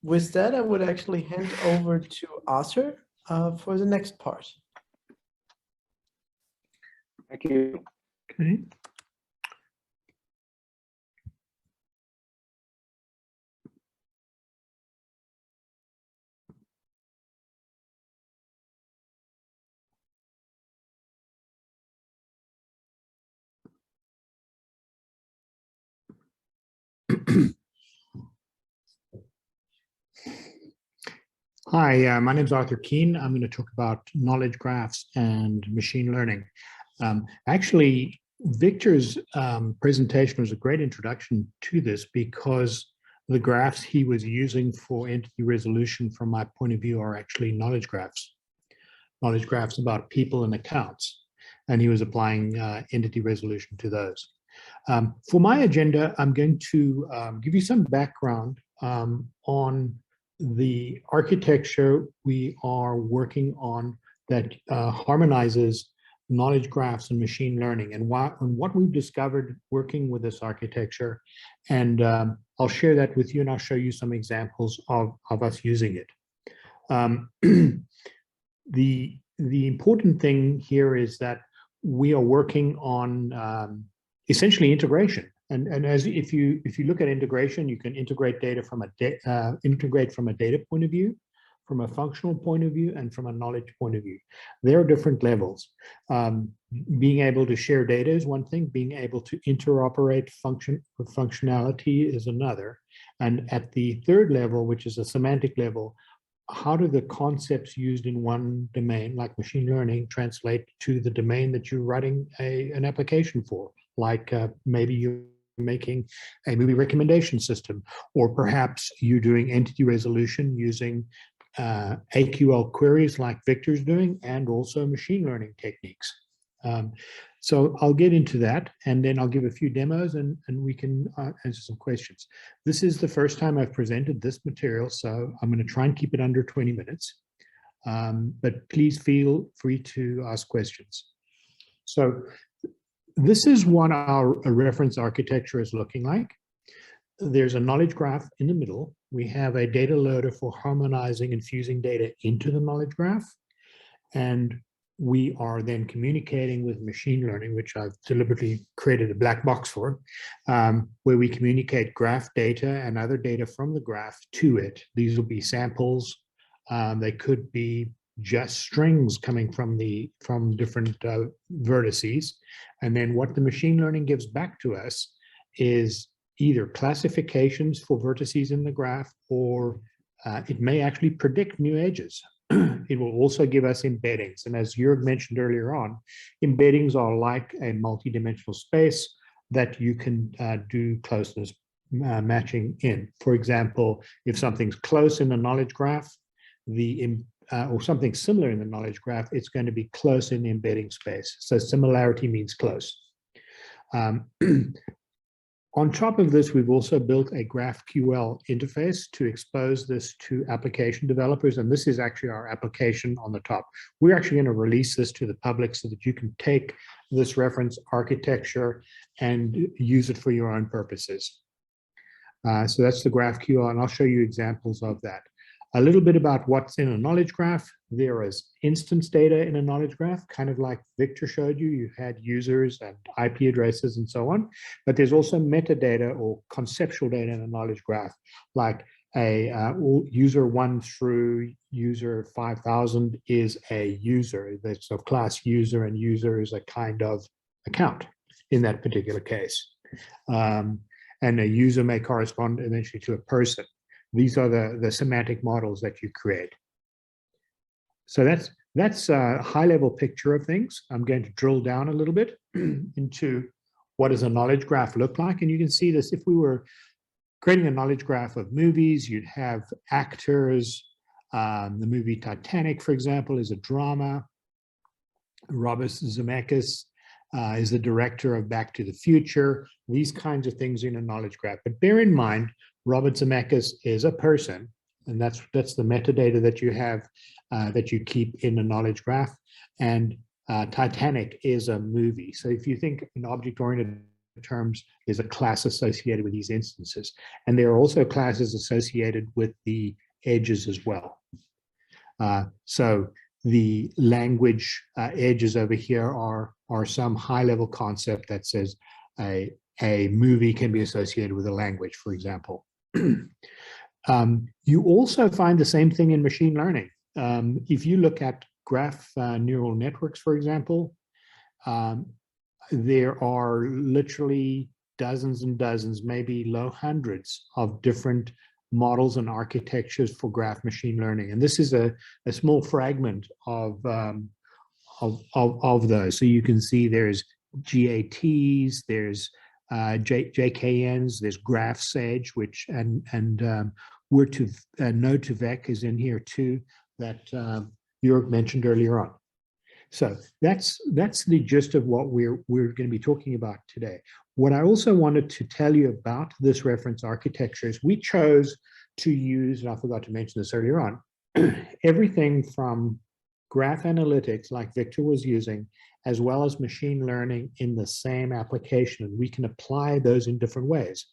With that, I would actually hand over to Arthur for the next part. Thank you. Okay. Hi, my name is Arthur Keane. I'm going to talk about knowledge graphs and machine learning. Actually, Victor's presentation was a great introduction to this because the graphs he was using for entity resolution from my point of view are actually knowledge graphs about people and accounts. And he was applying entity resolution to those. For my agenda, I'm going to give you some background on the architecture we are working on that harmonizes knowledge graphs and machine learning, and what we've discovered working with this architecture. And I'll share that with you, and I'll show you some examples of us using it. The important thing here is that we are working on essentially integration. And as if you look at integration, you can integrate data from a data point of view, from a functional point of view, and from a knowledge point of view. There are different levels. Being able to share data is one thing. Being able to interoperate functionality is another. And at the third level, which is a semantic level, how do the concepts used in one domain, like machine learning, translate to the domain that you're writing an application for? Like maybe you're making a movie recommendation system, or perhaps you're doing entity resolution using AQL queries like Victor's doing, and also machine learning techniques. So I'll get into that, and then I'll give a few demos, and we can answer some questions. This is the first time I've presented this material, so I'm going to try and keep it under 20 minutes. But please feel free to ask questions. So this is what our reference architecture is looking like. There's a knowledge graph in the middle. We have a data loader for harmonizing and fusing data into the knowledge graph. And we are then communicating with machine learning, which I've deliberately created a black box for, where we communicate graph data and other data from the graph to it. These will be samples. They could be just strings coming from different vertices. And then what the machine learning gives back to us is either classifications for vertices in the graph, or it may actually predict new edges. It will also give us embeddings. And as Jörg mentioned earlier on, embeddings are like a multi-dimensional space that you can do closeness matching in. For example, if something's close in the knowledge graph, or something similar in the knowledge graph, it's going to be close in the embedding space. So similarity means close. On top of this, we've also built a GraphQL interface to expose this to application developers. And this is actually our application on the top. We're actually going to release this to the public so that you can take this reference architecture and use it for your own purposes. So that's the GraphQL, and I'll show you examples of that. A little bit about what's in a knowledge graph. There is instance data in a knowledge graph, kind of like Victor showed you. You had users and IP addresses and so on. But there's also metadata or conceptual data in a knowledge graph, like a user 1 through user 5,000 is a user. That's of class user, and user is a kind of account in that particular case. And a user may correspond eventually to a person. These are the semantic models that you create. So that's a high-level picture of things. I'm going to drill down a little bit into what does a knowledge graph look like. And you can see this. If we were creating a knowledge graph of movies, you'd have actors. The movie Titanic, for example, is a drama. Robert Zemeckis is the director of Back to the Future. These kinds of things in a knowledge graph. But bear in mind, Robert Zemeckis is a person, and that's the metadata that you have, that you keep in a knowledge graph. And Titanic is a movie. So if you think in object-oriented terms, there's a class associated with these instances. And there are also classes associated with the edges as well. So the language edges over here are some high-level concept that says a movie can be associated with a language, for example. You also find the same thing in machine learning. If you look at graph neural networks, for example, there are literally dozens and dozens, maybe low hundreds of different models and architectures for graph machine learning. And this is a small fragment of those. So you can see there's GATs, there's JKNs, there's graph sage, which and Node2Vec is in here too, that Jörg mentioned earlier on. So that's the gist of what we're going to be talking about today. What I also wanted to tell you about this reference architecture is we chose to use, and I forgot to mention this earlier on, everything from graph analytics like Victor was using, as well as machine learning in the same application. And we can apply those in different ways.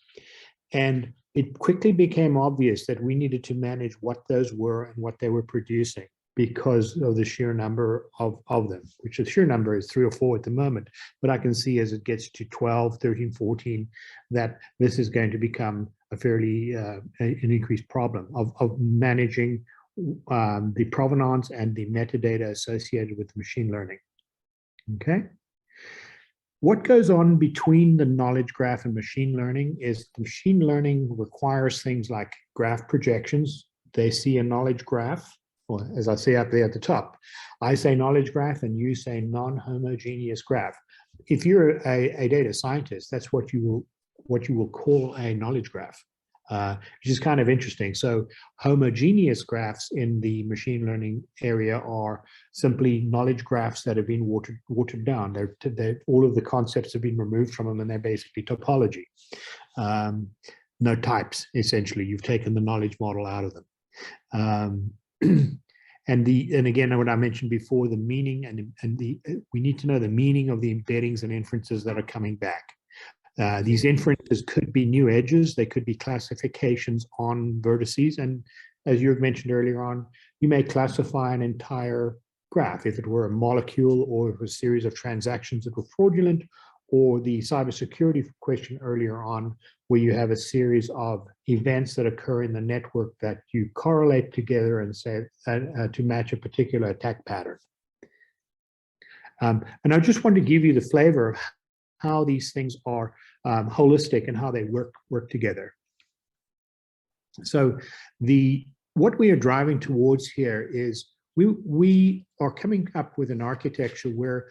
And it quickly became obvious that we needed to manage what those were and what they were producing because of the sheer number of them, which the sheer number is 3 or 4 at the moment. But I can see as it gets to 12, 13, 14, that this is going to become a fairly an increased problem of managing the provenance and the metadata associated with machine learning. Okay. What goes on between the knowledge graph and machine learning is the machine learning requires things like graph projections. They see a knowledge graph, or as I say up there at the top, I say knowledge graph and you say non-homogeneous graph. If you're a data scientist, that's what you will call a knowledge graph, which is kind of interesting. So homogeneous graphs in the machine learning area are simply knowledge graphs that have been watered down. All of the concepts have been removed from them, and they're basically topology. No types, essentially. You've taken the knowledge model out of them. And again, what I mentioned before, the meaning we need to know the meaning of the embeddings and inferences that are coming back. These inferences could be new edges, they could be classifications on vertices, and as you mentioned earlier on, you may classify an entire graph if it were a molecule or a series of transactions that were fraudulent, or the cybersecurity question earlier on, where you have a series of events that occur in the network that you correlate together and say to match a particular attack pattern. And I just want to give you the flavor of how these things are holistic and how they work together. So what we are driving towards here is we are coming up with an architecture where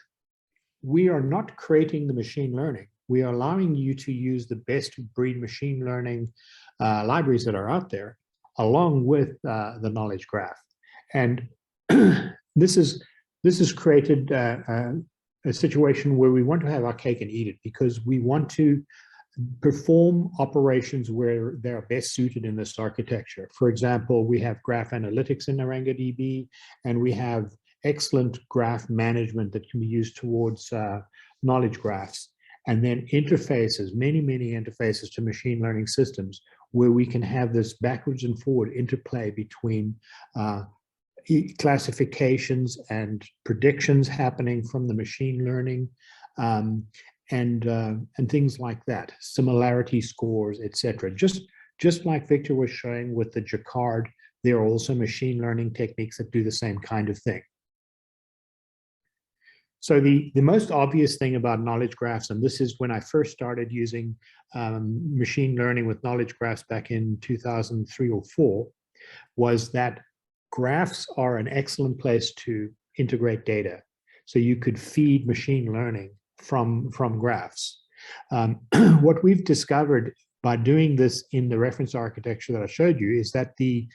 we are not creating the machine learning. We are allowing you to use the best breed machine learning libraries that are out there, along with the knowledge graph. And this has created a situation where we want to have our cake and eat it, because we want to perform operations where they're best suited in this architecture. For example, we have graph analytics in ArangoDB, and we have excellent graph management that can be used towards knowledge graphs, and then interfaces, many interfaces to machine learning systems, where we can have this backwards and forward interplay between classifications and predictions happening from the machine learning, and things like that, similarity scores, etc. Just like Victor was showing with the Jacquard, there are also machine learning techniques that do the same kind of thing. So the most obvious thing about knowledge graphs, and this is when I first started using machine learning with knowledge graphs back in 2003 or 4, was that graphs are an excellent place to integrate data. So you could feed machine learning from graphs. What we've discovered by doing this in the reference architecture that I showed you is that the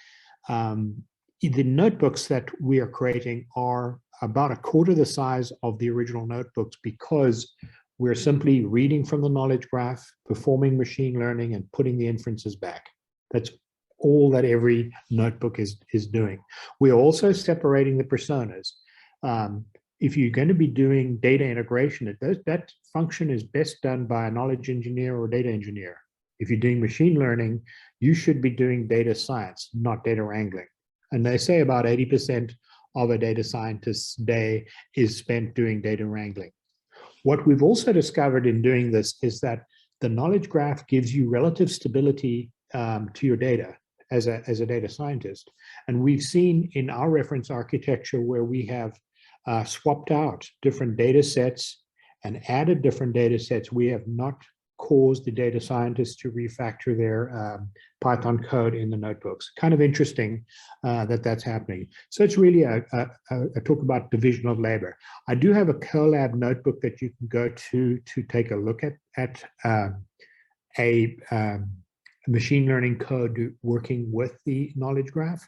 notebooks that we are creating are about a quarter the size of the original notebooks, because we're simply reading from the knowledge graph, performing machine learning, and putting the inferences back. That's all that every notebook is doing. We're also separating the personas. If you're going to be doing data integration, that function is best done by a knowledge engineer or data engineer. If you're doing machine learning, you should be doing data science, not data wrangling. And they say about 80% of a data scientist's day is spent doing data wrangling. What we've also discovered in doing this is that the knowledge graph gives you relative stability to your data as a data scientist. And we've seen in our reference architecture where we have swapped out different data sets and added different data sets, we have not caused the data scientists to refactor their Python code in the notebooks. Kind of interesting that's happening. So it's really a talk about division of labor. I do have a Colab notebook that you can go to take a look at a machine learning code working with the knowledge graph.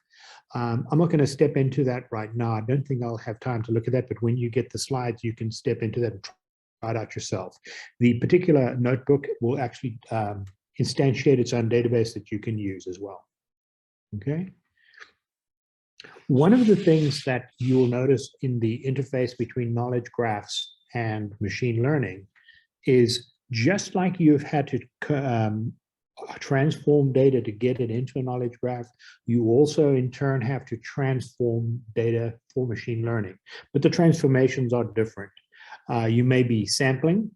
I'm not going to step into that right now. I don't think I'll have time to look at that, but when you get the slides, you can step into that and out yourself. The particular notebook will actually instantiate its own database that you can use as well. Okay. One of the things that you will notice in the interface between knowledge graphs and machine learning is just like you've had to transform data to get it into a knowledge graph, you also in turn have to transform data for machine learning. But the transformations are different. You may be sampling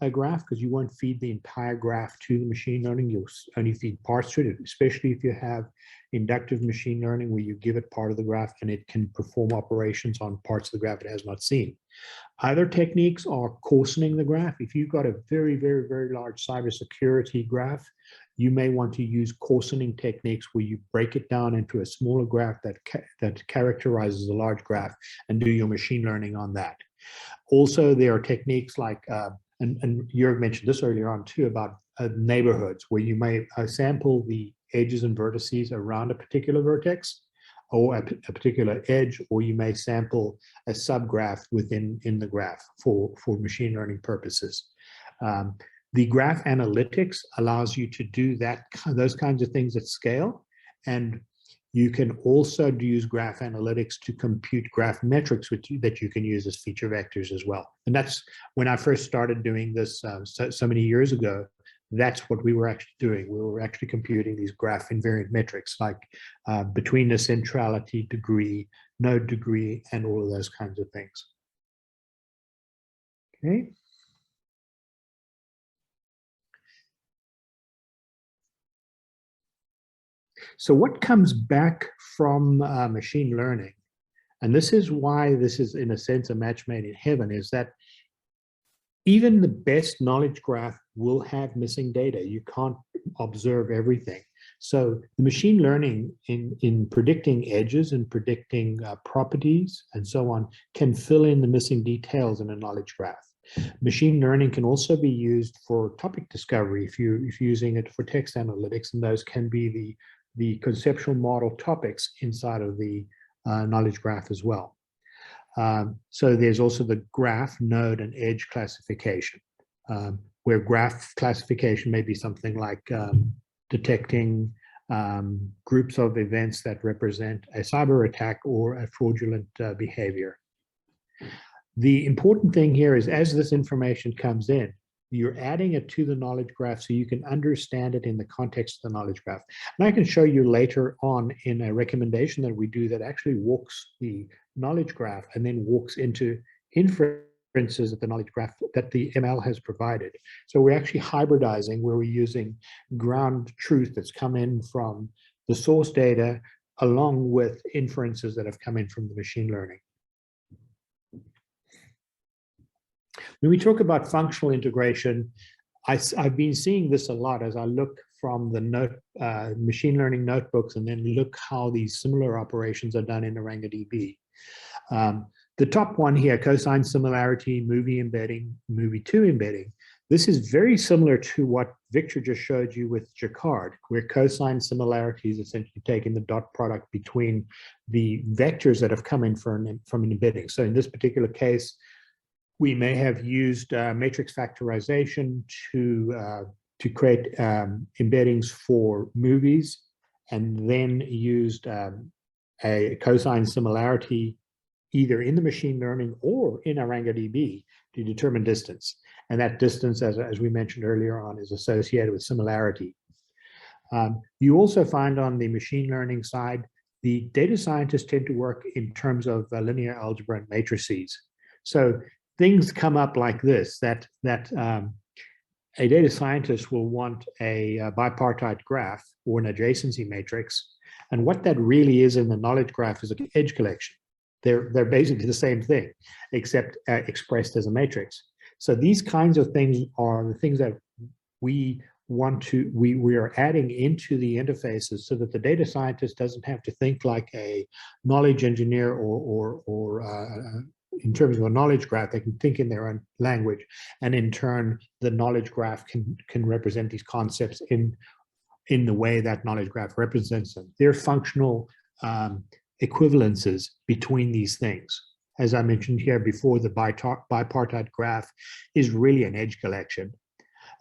a graph because you won't feed the entire graph to the machine learning. You'll only feed parts to it, especially if you have inductive machine learning where you give it part of the graph and it can perform operations on parts of the graph it has not seen. Other techniques are coarsening the graph. If you've got a very, very, very large cybersecurity graph, you may want to use coarsening techniques where you break it down into a smaller graph that characterizes a large graph and do your machine learning on that. Also, there are techniques like, and Jörg mentioned this earlier on too, about neighborhoods where you may sample the edges and vertices around a particular vertex or a particular edge, or you may sample a subgraph within the graph for machine learning purposes. The graph analytics allows you to do those kinds of things at scale, and you can also use graph analytics to compute graph metrics that you can use as feature vectors as well. And that's when I first started doing this so many years ago. That's what we were actually doing. We were actually computing these graph invariant metrics like betweenness, centrality, degree, node degree, and all of those kinds of things. Okay. So what comes back from machine learning, and this is why this is in a sense a match made in heaven, is that even the best knowledge graph will have missing data. You can't observe everything. So the machine learning in predicting edges and predicting properties and so on can fill in the missing details in a knowledge graph. Machine learning can also be used for topic discovery if you're using it for text analytics, and those can be the conceptual model topics inside of the knowledge graph as well. So there's also the graph, node, and edge classification, where graph classification may be something like detecting groups of events that represent a cyber attack or a fraudulent behavior. The important thing here is as this information comes in, you're adding it to the knowledge graph so you can understand it in the context of the knowledge graph. And I can show you later on in a recommendation that we do that actually walks the knowledge graph and then walks into inferences of the knowledge graph that the ML has provided. So we're actually hybridizing where we're using ground truth that's come in from the source data along with inferences that have come in from the machine learning. When we talk about functional integration, I've been seeing this a lot as I look from the machine learning notebooks and then look how these similar operations are done in ArangoDB. The top one here, cosine similarity, movie embedding, movie 2 embedding. This is very similar to what Victor just showed you with Jacquard, where cosine similarity is essentially taking the dot product between the vectors that have come in from an embedding. So in this particular case, we may have used matrix factorization to create embeddings for movies, and then used a cosine similarity either in the machine learning or in ArangoDB to determine distance. And that distance, as we mentioned earlier on, is associated with similarity. You also find on the machine learning side, the data scientists tend to work in terms of linear algebra and matrices. So things come up like this, that a data scientist will want a bipartite graph or an adjacency matrix. And what that really is in the knowledge graph is an edge collection. They're basically the same thing, except expressed as a matrix. So these kinds of things are the things that we are adding into the interfaces so that the data scientist doesn't have to think like a knowledge engineer or in terms of a knowledge graph. They can think in their own language, and in turn, the knowledge graph can represent these concepts in the way that knowledge graph represents them. They're functional equivalences between these things. as I mentioned here before, the bipartite graph is really an edge collection.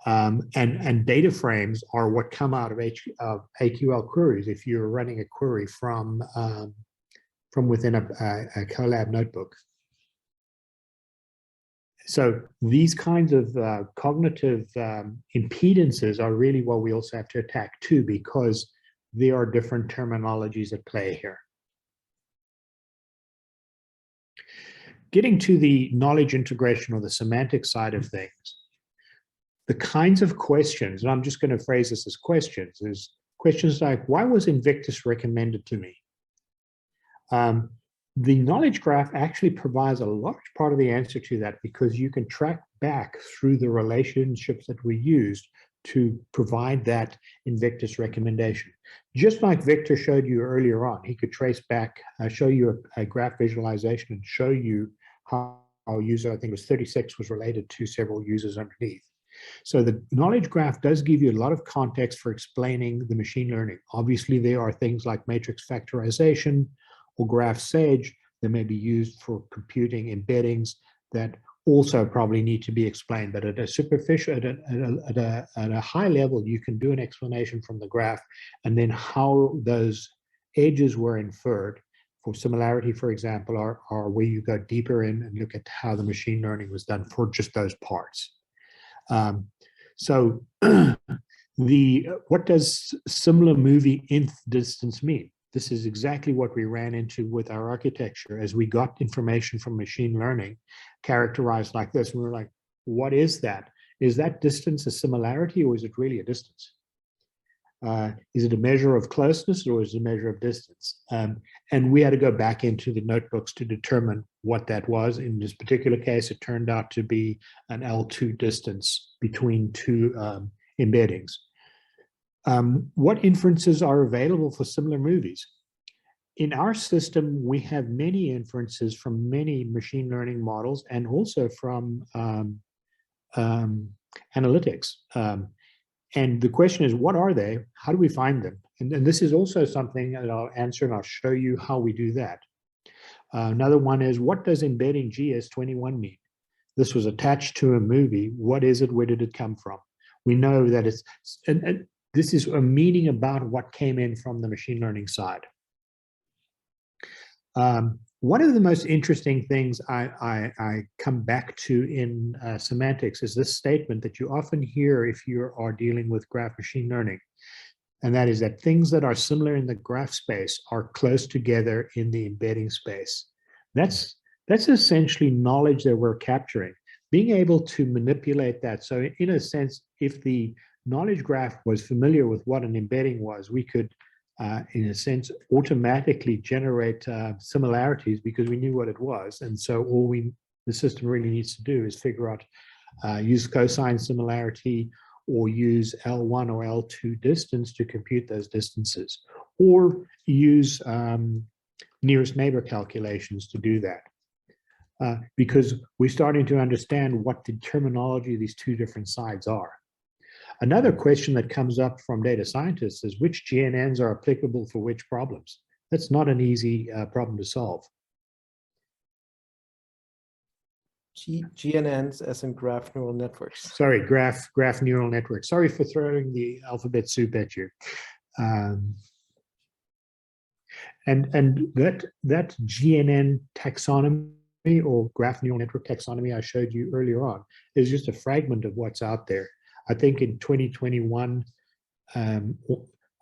And data frames are what come out of AQL queries if you're running a query from within a Colab notebook. So these kinds of cognitive impedances are really what we also have to attack too, because there are different terminologies at play here. Getting to the knowledge integration or the semantic side of things, the kinds of questions, and I'm just going to phrase this as questions, is questions like, why was Invictus recommended to me? The knowledge graph actually provides a large part of the answer to that, because you can track back through the relationships that we used to provide that Invictus recommendation. Just like Victor showed you earlier on, he could trace back, show you a graph visualization and show you how our user, I think it was 36, was related to several users underneath. So the knowledge graph does give you a lot of context for explaining the machine learning. Obviously, there are things like matrix factorization or graph sage that may be used for computing embeddings that also probably need to be explained. But at a superficial, at a high level, you can do an explanation from the graph and then how those edges were inferred. For similarity, for example, are where you go deeper in and look at how the machine learning was done for just those parts. So what does similar movie nth distance mean? This is exactly what we ran into with our architecture as we got information from machine learning characterized like this. And we were like, what is that? Is that distance a similarity, or is it really a distance? Is it a measure of closeness, or is it a measure of distance? And we had to go back into the notebooks to determine what that was. In this particular case, it turned out to be an L2 distance between two embeddings. What inferences are available for similar movies? In our system, we have many inferences from many machine learning models and also from analytics. And the question is, what are they? How do we find them? And this is also something that I'll answer, and I'll show you how we do that. Another one is, what does embedding GS21 mean? This was attached to a movie. What is it? Where did it come from? We know that it's, and this is a meaning about what came in from the machine learning side. One of the most interesting things I come back to in semantics is this statement that you often hear if you are dealing with graph machine learning. And that is that things that are similar in the graph space are close together in the embedding space. That's essentially knowledge that we're capturing, being able to manipulate that. So in a sense, if the knowledge graph was familiar with what an embedding was, we could, in a sense, automatically generate similarities because we knew what it was. And so all the system really needs to do is figure out, use cosine similarity or use L1 or L2 distance to compute those distances, or use nearest neighbor calculations to do that. Because we're starting to understand what the terminology of these two different sides are. Another question that comes up from data scientists is which GNNs are applicable for which problems. That's not an easy problem to solve. GNNs as in graph neural networks. Sorry, graph neural networks. Sorry for throwing the alphabet soup at you. And that GNN taxonomy or graph neural network taxonomy I showed you earlier on is just a fragment of what's out there. I think in 2021,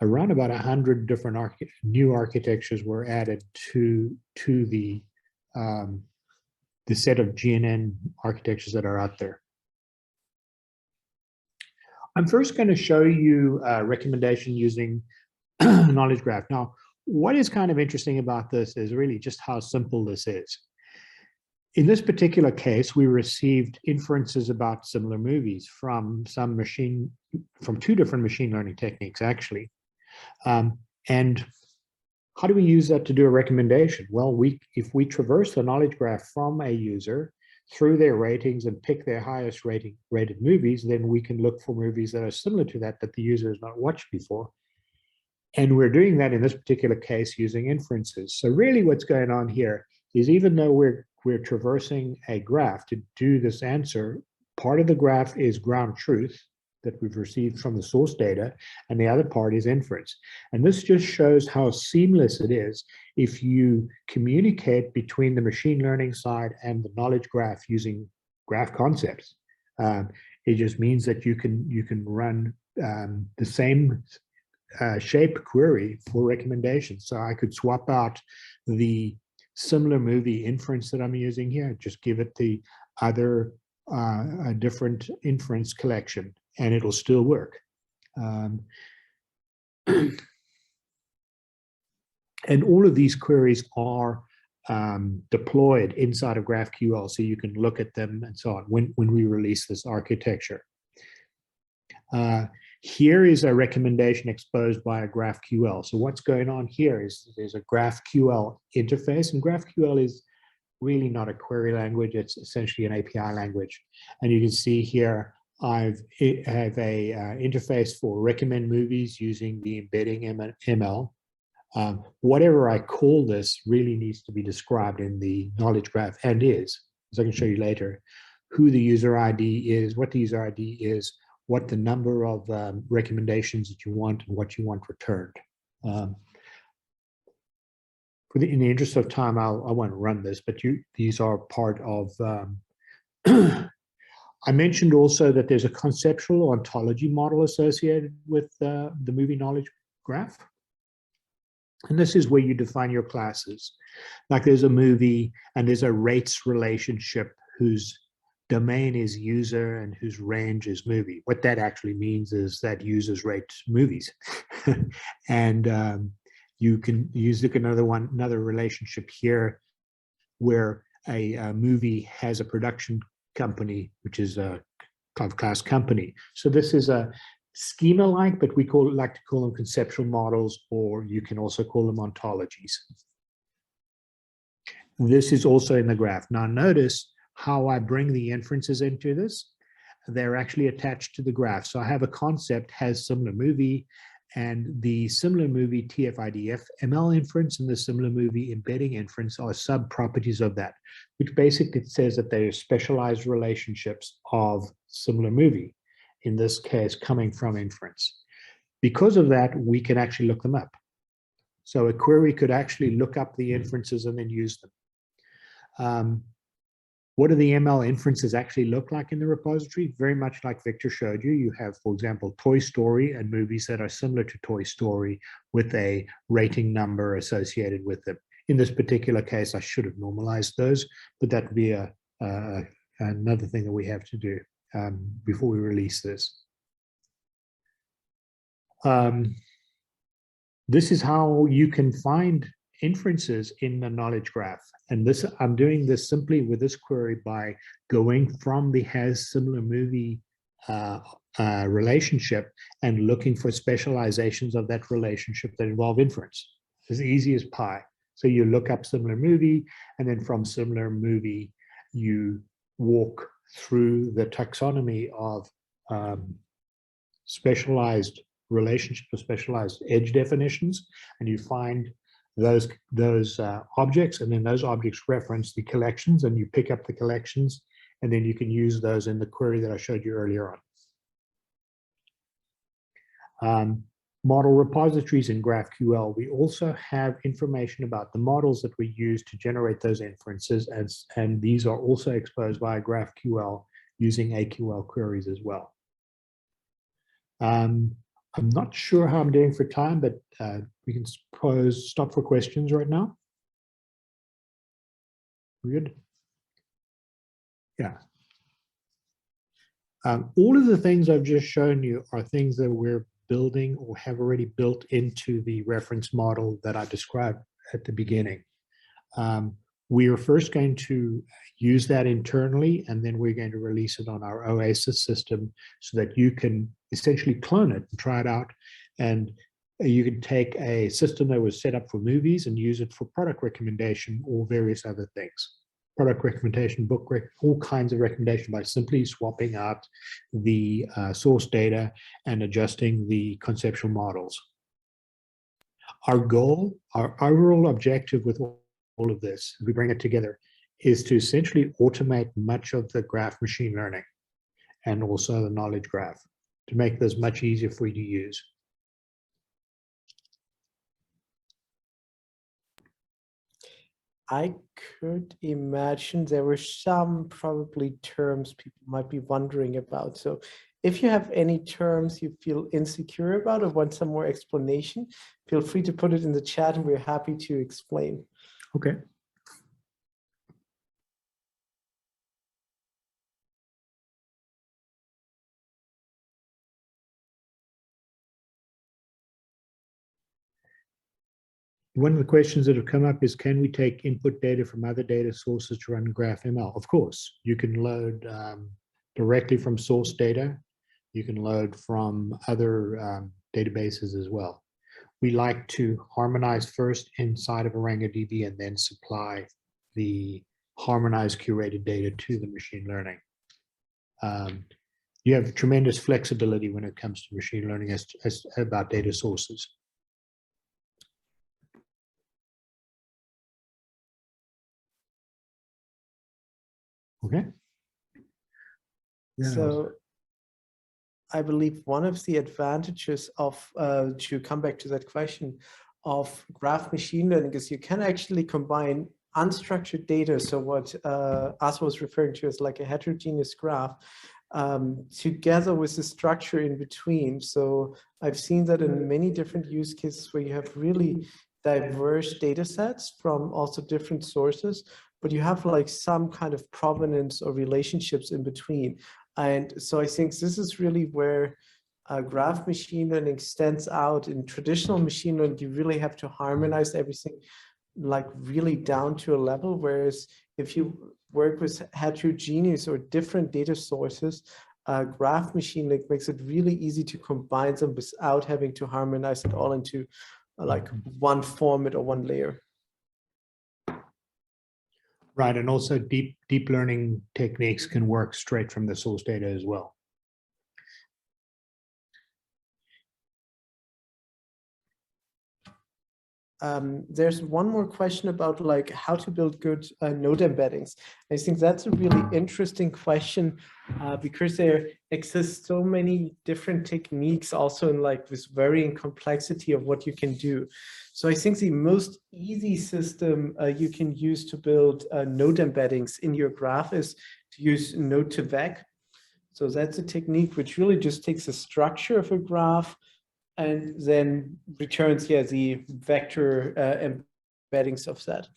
around about 100 different new architectures were added to the set of GNN architectures that are out there. I'm first going to show you a recommendation using knowledge graph. Now, what is kind of interesting about this is really just how simple this is. In this particular case, we received inferences about similar movies from from two different machine learning techniques, actually. And how do we use that to do a recommendation? Well, if we traverse the knowledge graph from a user through their ratings and pick their highest rated movies, then we can look for movies that are similar to that the user has not watched before. And we're doing that in this particular case using inferences. So really what's going on here is even though we're we're traversing a graph to do this answer. Part of the graph is ground truth that we've received from the source data, and the other part is inference. And this just shows how seamless it is if you communicate between the machine learning side and the knowledge graph using graph concepts. It just means that you can run the same shape query for recommendations. So I could swap out the similar movie inference that I'm using here, just give it the other a different inference collection, and it'll still work. And all of these queries are deployed inside of GraphQL, so you can look at them and so on when we release this architecture. Here is a recommendation exposed by a GraphQL. So what's going on here is there's a GraphQL interface, and GraphQL is really not a query language. It's essentially an API language. And you can see here, I have a interface for recommend movies using the embedding ML. Whatever I call this really needs to be described in the knowledge graph, and is, as I can show you later, who the user ID is, what the user ID is, what the number of recommendations that you want, and what you want returned. In the interest of time, I won't run this, but these are part of. I mentioned also that there's a conceptual ontology model associated with the movie knowledge graph. And this is where you define your classes. Like there's a movie and there's a rates relationship whose domain is user and whose range is movie. What that actually means is that users rate movies. And you can look at another relationship here where a movie has a production company, which is a class company. So this is a schema-like, but we like to call them conceptual models, or you can also call them ontologies. This is also in the graph. Now notice how I bring the inferences into this. They're actually attached to the graph. So I have a concept, has similar movie, and the similar movie TF-IDF ML inference and the similar movie embedding inference are sub-properties of that, which basically says that they are specialized relationships of similar movie, in this case coming from inference. Because of that, we can actually look them up. So a query could actually look up the inferences and then use them. What do the ML inferences actually look like in the repository? Very much like Victor showed you. You have, for example, Toy Story and movies that are similar to Toy Story with a rating number associated with them. In this particular case, I should have normalized those, but that would be another thing that we have to do before we release this. This is how you can find inferences in the knowledge graph. And this, I'm doing this simply with this query by going from the has similar movie relationship and looking for specializations of that relationship that involve inference. As easy as pie. So you look up similar movie, and then from similar movie, you walk through the taxonomy of specialized relationship or specialized edge definitions, and you find those objects, and then those objects reference the collections, and you pick up the collections, and then you can use those in the query that I showed you earlier on. Model repositories in GraphQL, we also have information about the models that we use to generate those inferences, and these are also exposed via GraphQL using AQL queries as well. I'm not sure how I'm doing for time, but we can stop for questions right now. We good? Yeah. All of the things I've just shown you are things that we're building or have already built into the reference model that I described at the beginning. We are first going to use that internally, and then we're going to release it on our Oasis system so that you can essentially clone it and try it out. And you can take a system that was set up for movies and use it for product recommendation or various other things. Product recommendation, book, all kinds of recommendation by simply swapping out the source data and adjusting the conceptual models. Our goal, our overall objective with all of this, if we bring it together, is to essentially automate much of the graph machine learning and also the knowledge graph to make this much easier for you to use. I could imagine there were some probably terms people might be wondering about. So if you have any terms you feel insecure about or want some more explanation, feel free to put it in the chat and we're happy to explain. Okay. One of the questions that have come up is, can we take input data from other data sources to run GraphML? Of course, you can load directly from source data. You can load from other databases as well. We like to harmonize first inside of ArangoDB and then supply the harmonized curated data to the machine learning. You have tremendous flexibility when it comes to machine learning as about data sources. Okay. So I believe one of the advantages of, to come back to that question, of graph machine learning is you can actually combine unstructured data, so what Asa was referring to as like a heterogeneous graph, together with the structure in between. So I've seen that in many different use cases where you have really diverse data sets from also different sources, but you have like some kind of provenance or relationships in between. And so I think this is really where graph machine learning stands out. In traditional machine learning, you really have to harmonize everything like really down to a level, whereas if you work with heterogeneous or different data sources, graph machine learning makes it really easy to combine them without having to harmonize it all into like one format or one layer. Right, and also deep learning techniques can work straight from the source data as well. There's one more question about like how to build good node embeddings. I think that's a really interesting question because there exist so many different techniques also in like this varying complexity of what you can do. So I think the most easy system you can use to build node embeddings in your graph is to use node to vec. So that's a technique which really just takes the structure of a graph and then returns, yeah, the vector embeddings of that.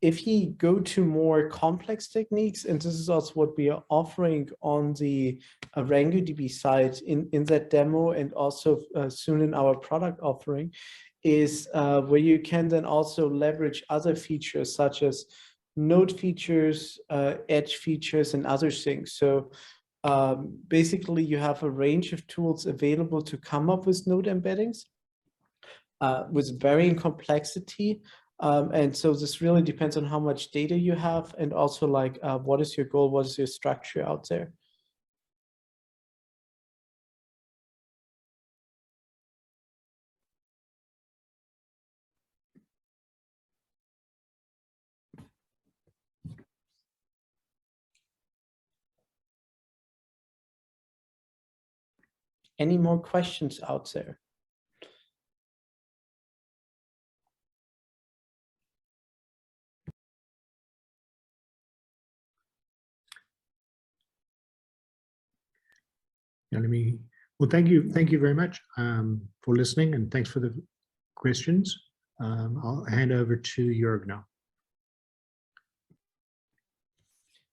If you go to more complex techniques, and this is also what we are offering on the ArangoDB side in that demo and also soon in our product offering, is where you can then also leverage other features such as node features, edge features, and other things. So basically, you have a range of tools available to come up with node embeddings with varying complexity. And so this really depends on how much data you have and also like what is your goal, what is your structure out there. Any more questions out there? Well, thank you very much for listening, and thanks for the questions. I'll hand over to Jörg now.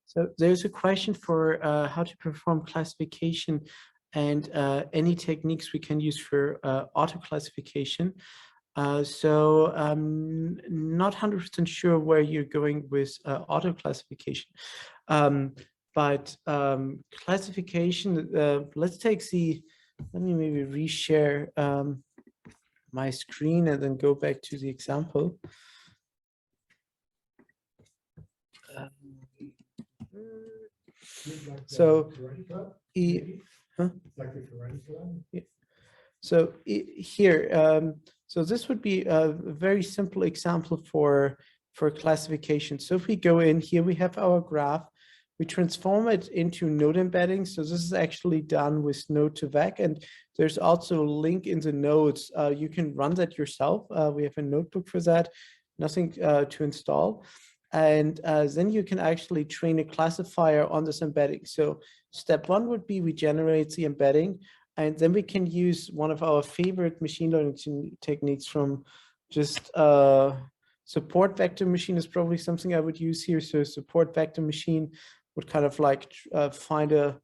So there's a question for how to perform classification and any techniques we can use for auto classification. So I'm not 100% sure where you're going with auto classification. But classification, let's take let me maybe reshare my screen and then go back to the example. So, here, so this would be a very simple example for for classification. So if we go in here, we have our graph. We transform it into node embedding. So this is actually done with node to vec, and there's also a link in the nodes. You can run that yourself. We have a notebook for that, nothing to install. And then you can actually train a classifier on this embedding. So step one would be we generate the embedding, and then we can use one of our favorite machine learning techniques from just support vector machine is probably something I would use here. So support vector machine would kind of like find a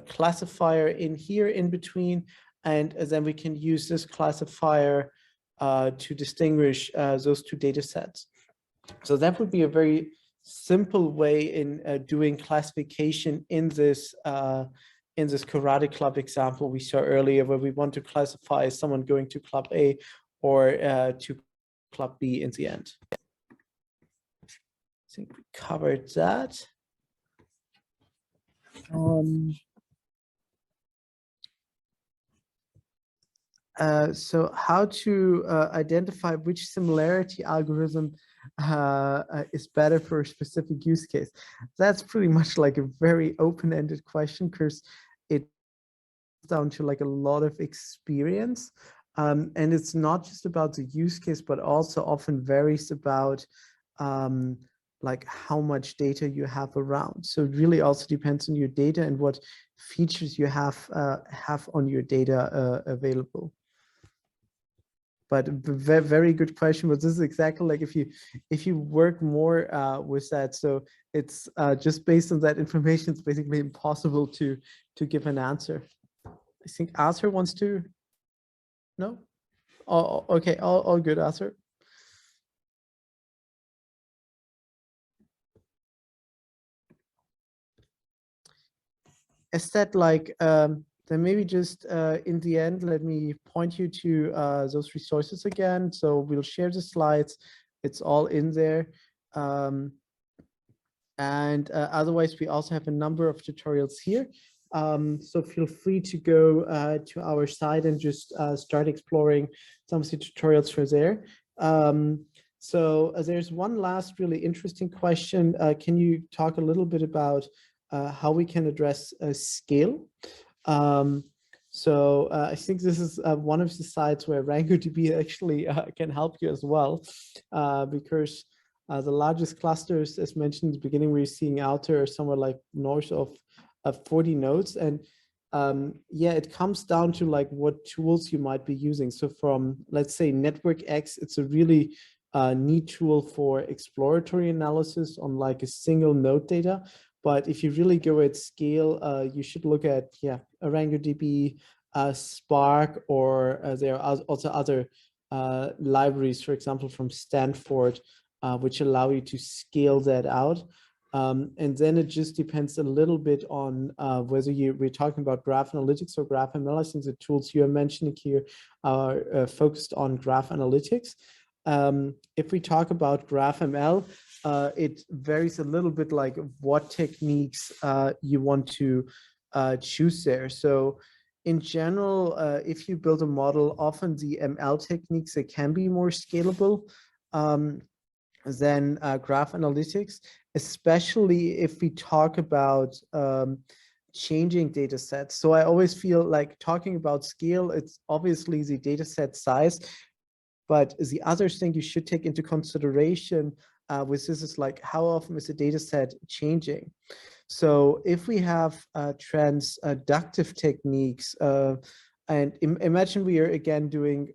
classifier in here in between, and then we can use this classifier to distinguish those two data sets. So that would be a very simple way in doing classification in this karate club example we saw earlier, where we want to classify someone going to club A or to club B in the end. I think we covered that. So how to identify which similarity algorithm is better for a specific use case? That's pretty much like a very open-ended question, because it's down to like a lot of experience. And it's not just about the use case, but also often varies about like how much data you have around. So it really also depends on your data and what features you have on your data available. But very good question. But this is exactly like if you work more with that. So it's just based on that information, it's basically impossible to give an answer. I think Arthur wants to. No? Oh, okay. All good, Arthur. Is that like then maybe just in the end, let me point you to those resources again. So we'll share the slides. It's all in there. And otherwise, we also have a number of tutorials here. So feel free to go to our site and just start exploring some of the tutorials for there. So there's one last really interesting question. Can you talk a little bit about how we can address scale? So I think this is one of the sites where ArangoDB actually can help you as well, because the largest clusters, as mentioned at the beginning, we're seeing out there are somewhere like north of 40 nodes. And yeah, it comes down to like what tools you might be using. So from, let's say, Network X, it's a really neat tool for exploratory analysis on like a single node data. But if you really go at scale, you should look at, yeah, ArangoDB, Spark, or there are also other libraries, for example, from Stanford, which allow you to scale that out. And then it just depends a little bit on whether we're talking about graph analytics or graph ML. I think the tools you're mentioning here are focused on graph analytics. If we talk about graph ML, it varies a little bit like what techniques you want to choose there. So in general, if you build a model, often the ML techniques, they can be more scalable than graph analytics, especially if we talk about changing data sets. So I always feel like talking about scale, it's obviously the data set size, but the other thing you should take into consideration with this is like how often is the data set changing. So if we have transductive techniques, and imagine we are again doing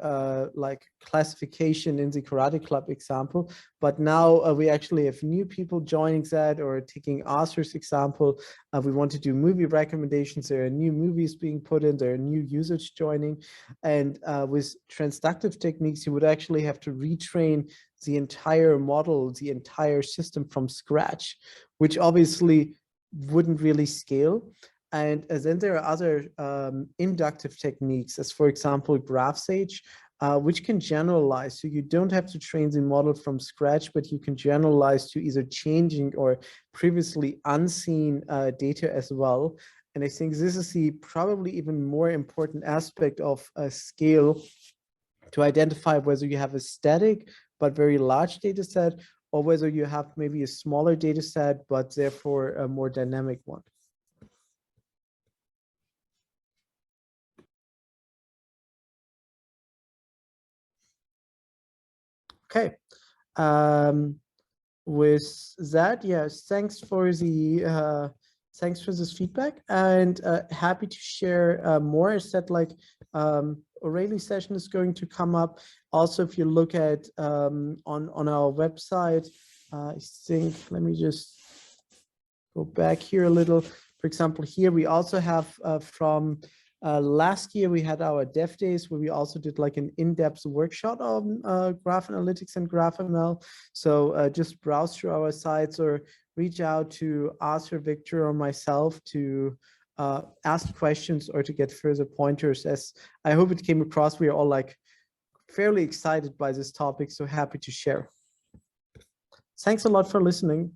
like classification in the karate club example, but now we actually have new people joining that, or taking Arthur's example, we want to do movie recommendations. There are new movies being put in, there are new users joining. And with transductive techniques, you would actually have to retrain the entire model, the entire system from scratch, which obviously wouldn't really scale. And then there are other inductive techniques, as for example, GraphSage, which can generalize. So you don't have to train the model from scratch, but you can generalize to either changing or previously unseen data as well. And I think this is the probably even more important aspect of scale, to identify whether you have a static but very large data set, or whether you have maybe a smaller data set, but therefore a more dynamic one. Okay. With that, yes, thanks for this feedback, and happy to share more. I said, like, O'Reilly's session is going to come up. Also, if you look at on our website, I think, let me just go back here a little. For example, here we also have from last year, we had our dev days where we also did like an in-depth workshop on graph analytics and GraphML. So just browse through our sites or reach out to Arthur, Victor, or myself to ask questions or to get further pointers. As I hope it came across, we are all like fairly excited by this topic, so happy to share. Thanks a lot for listening.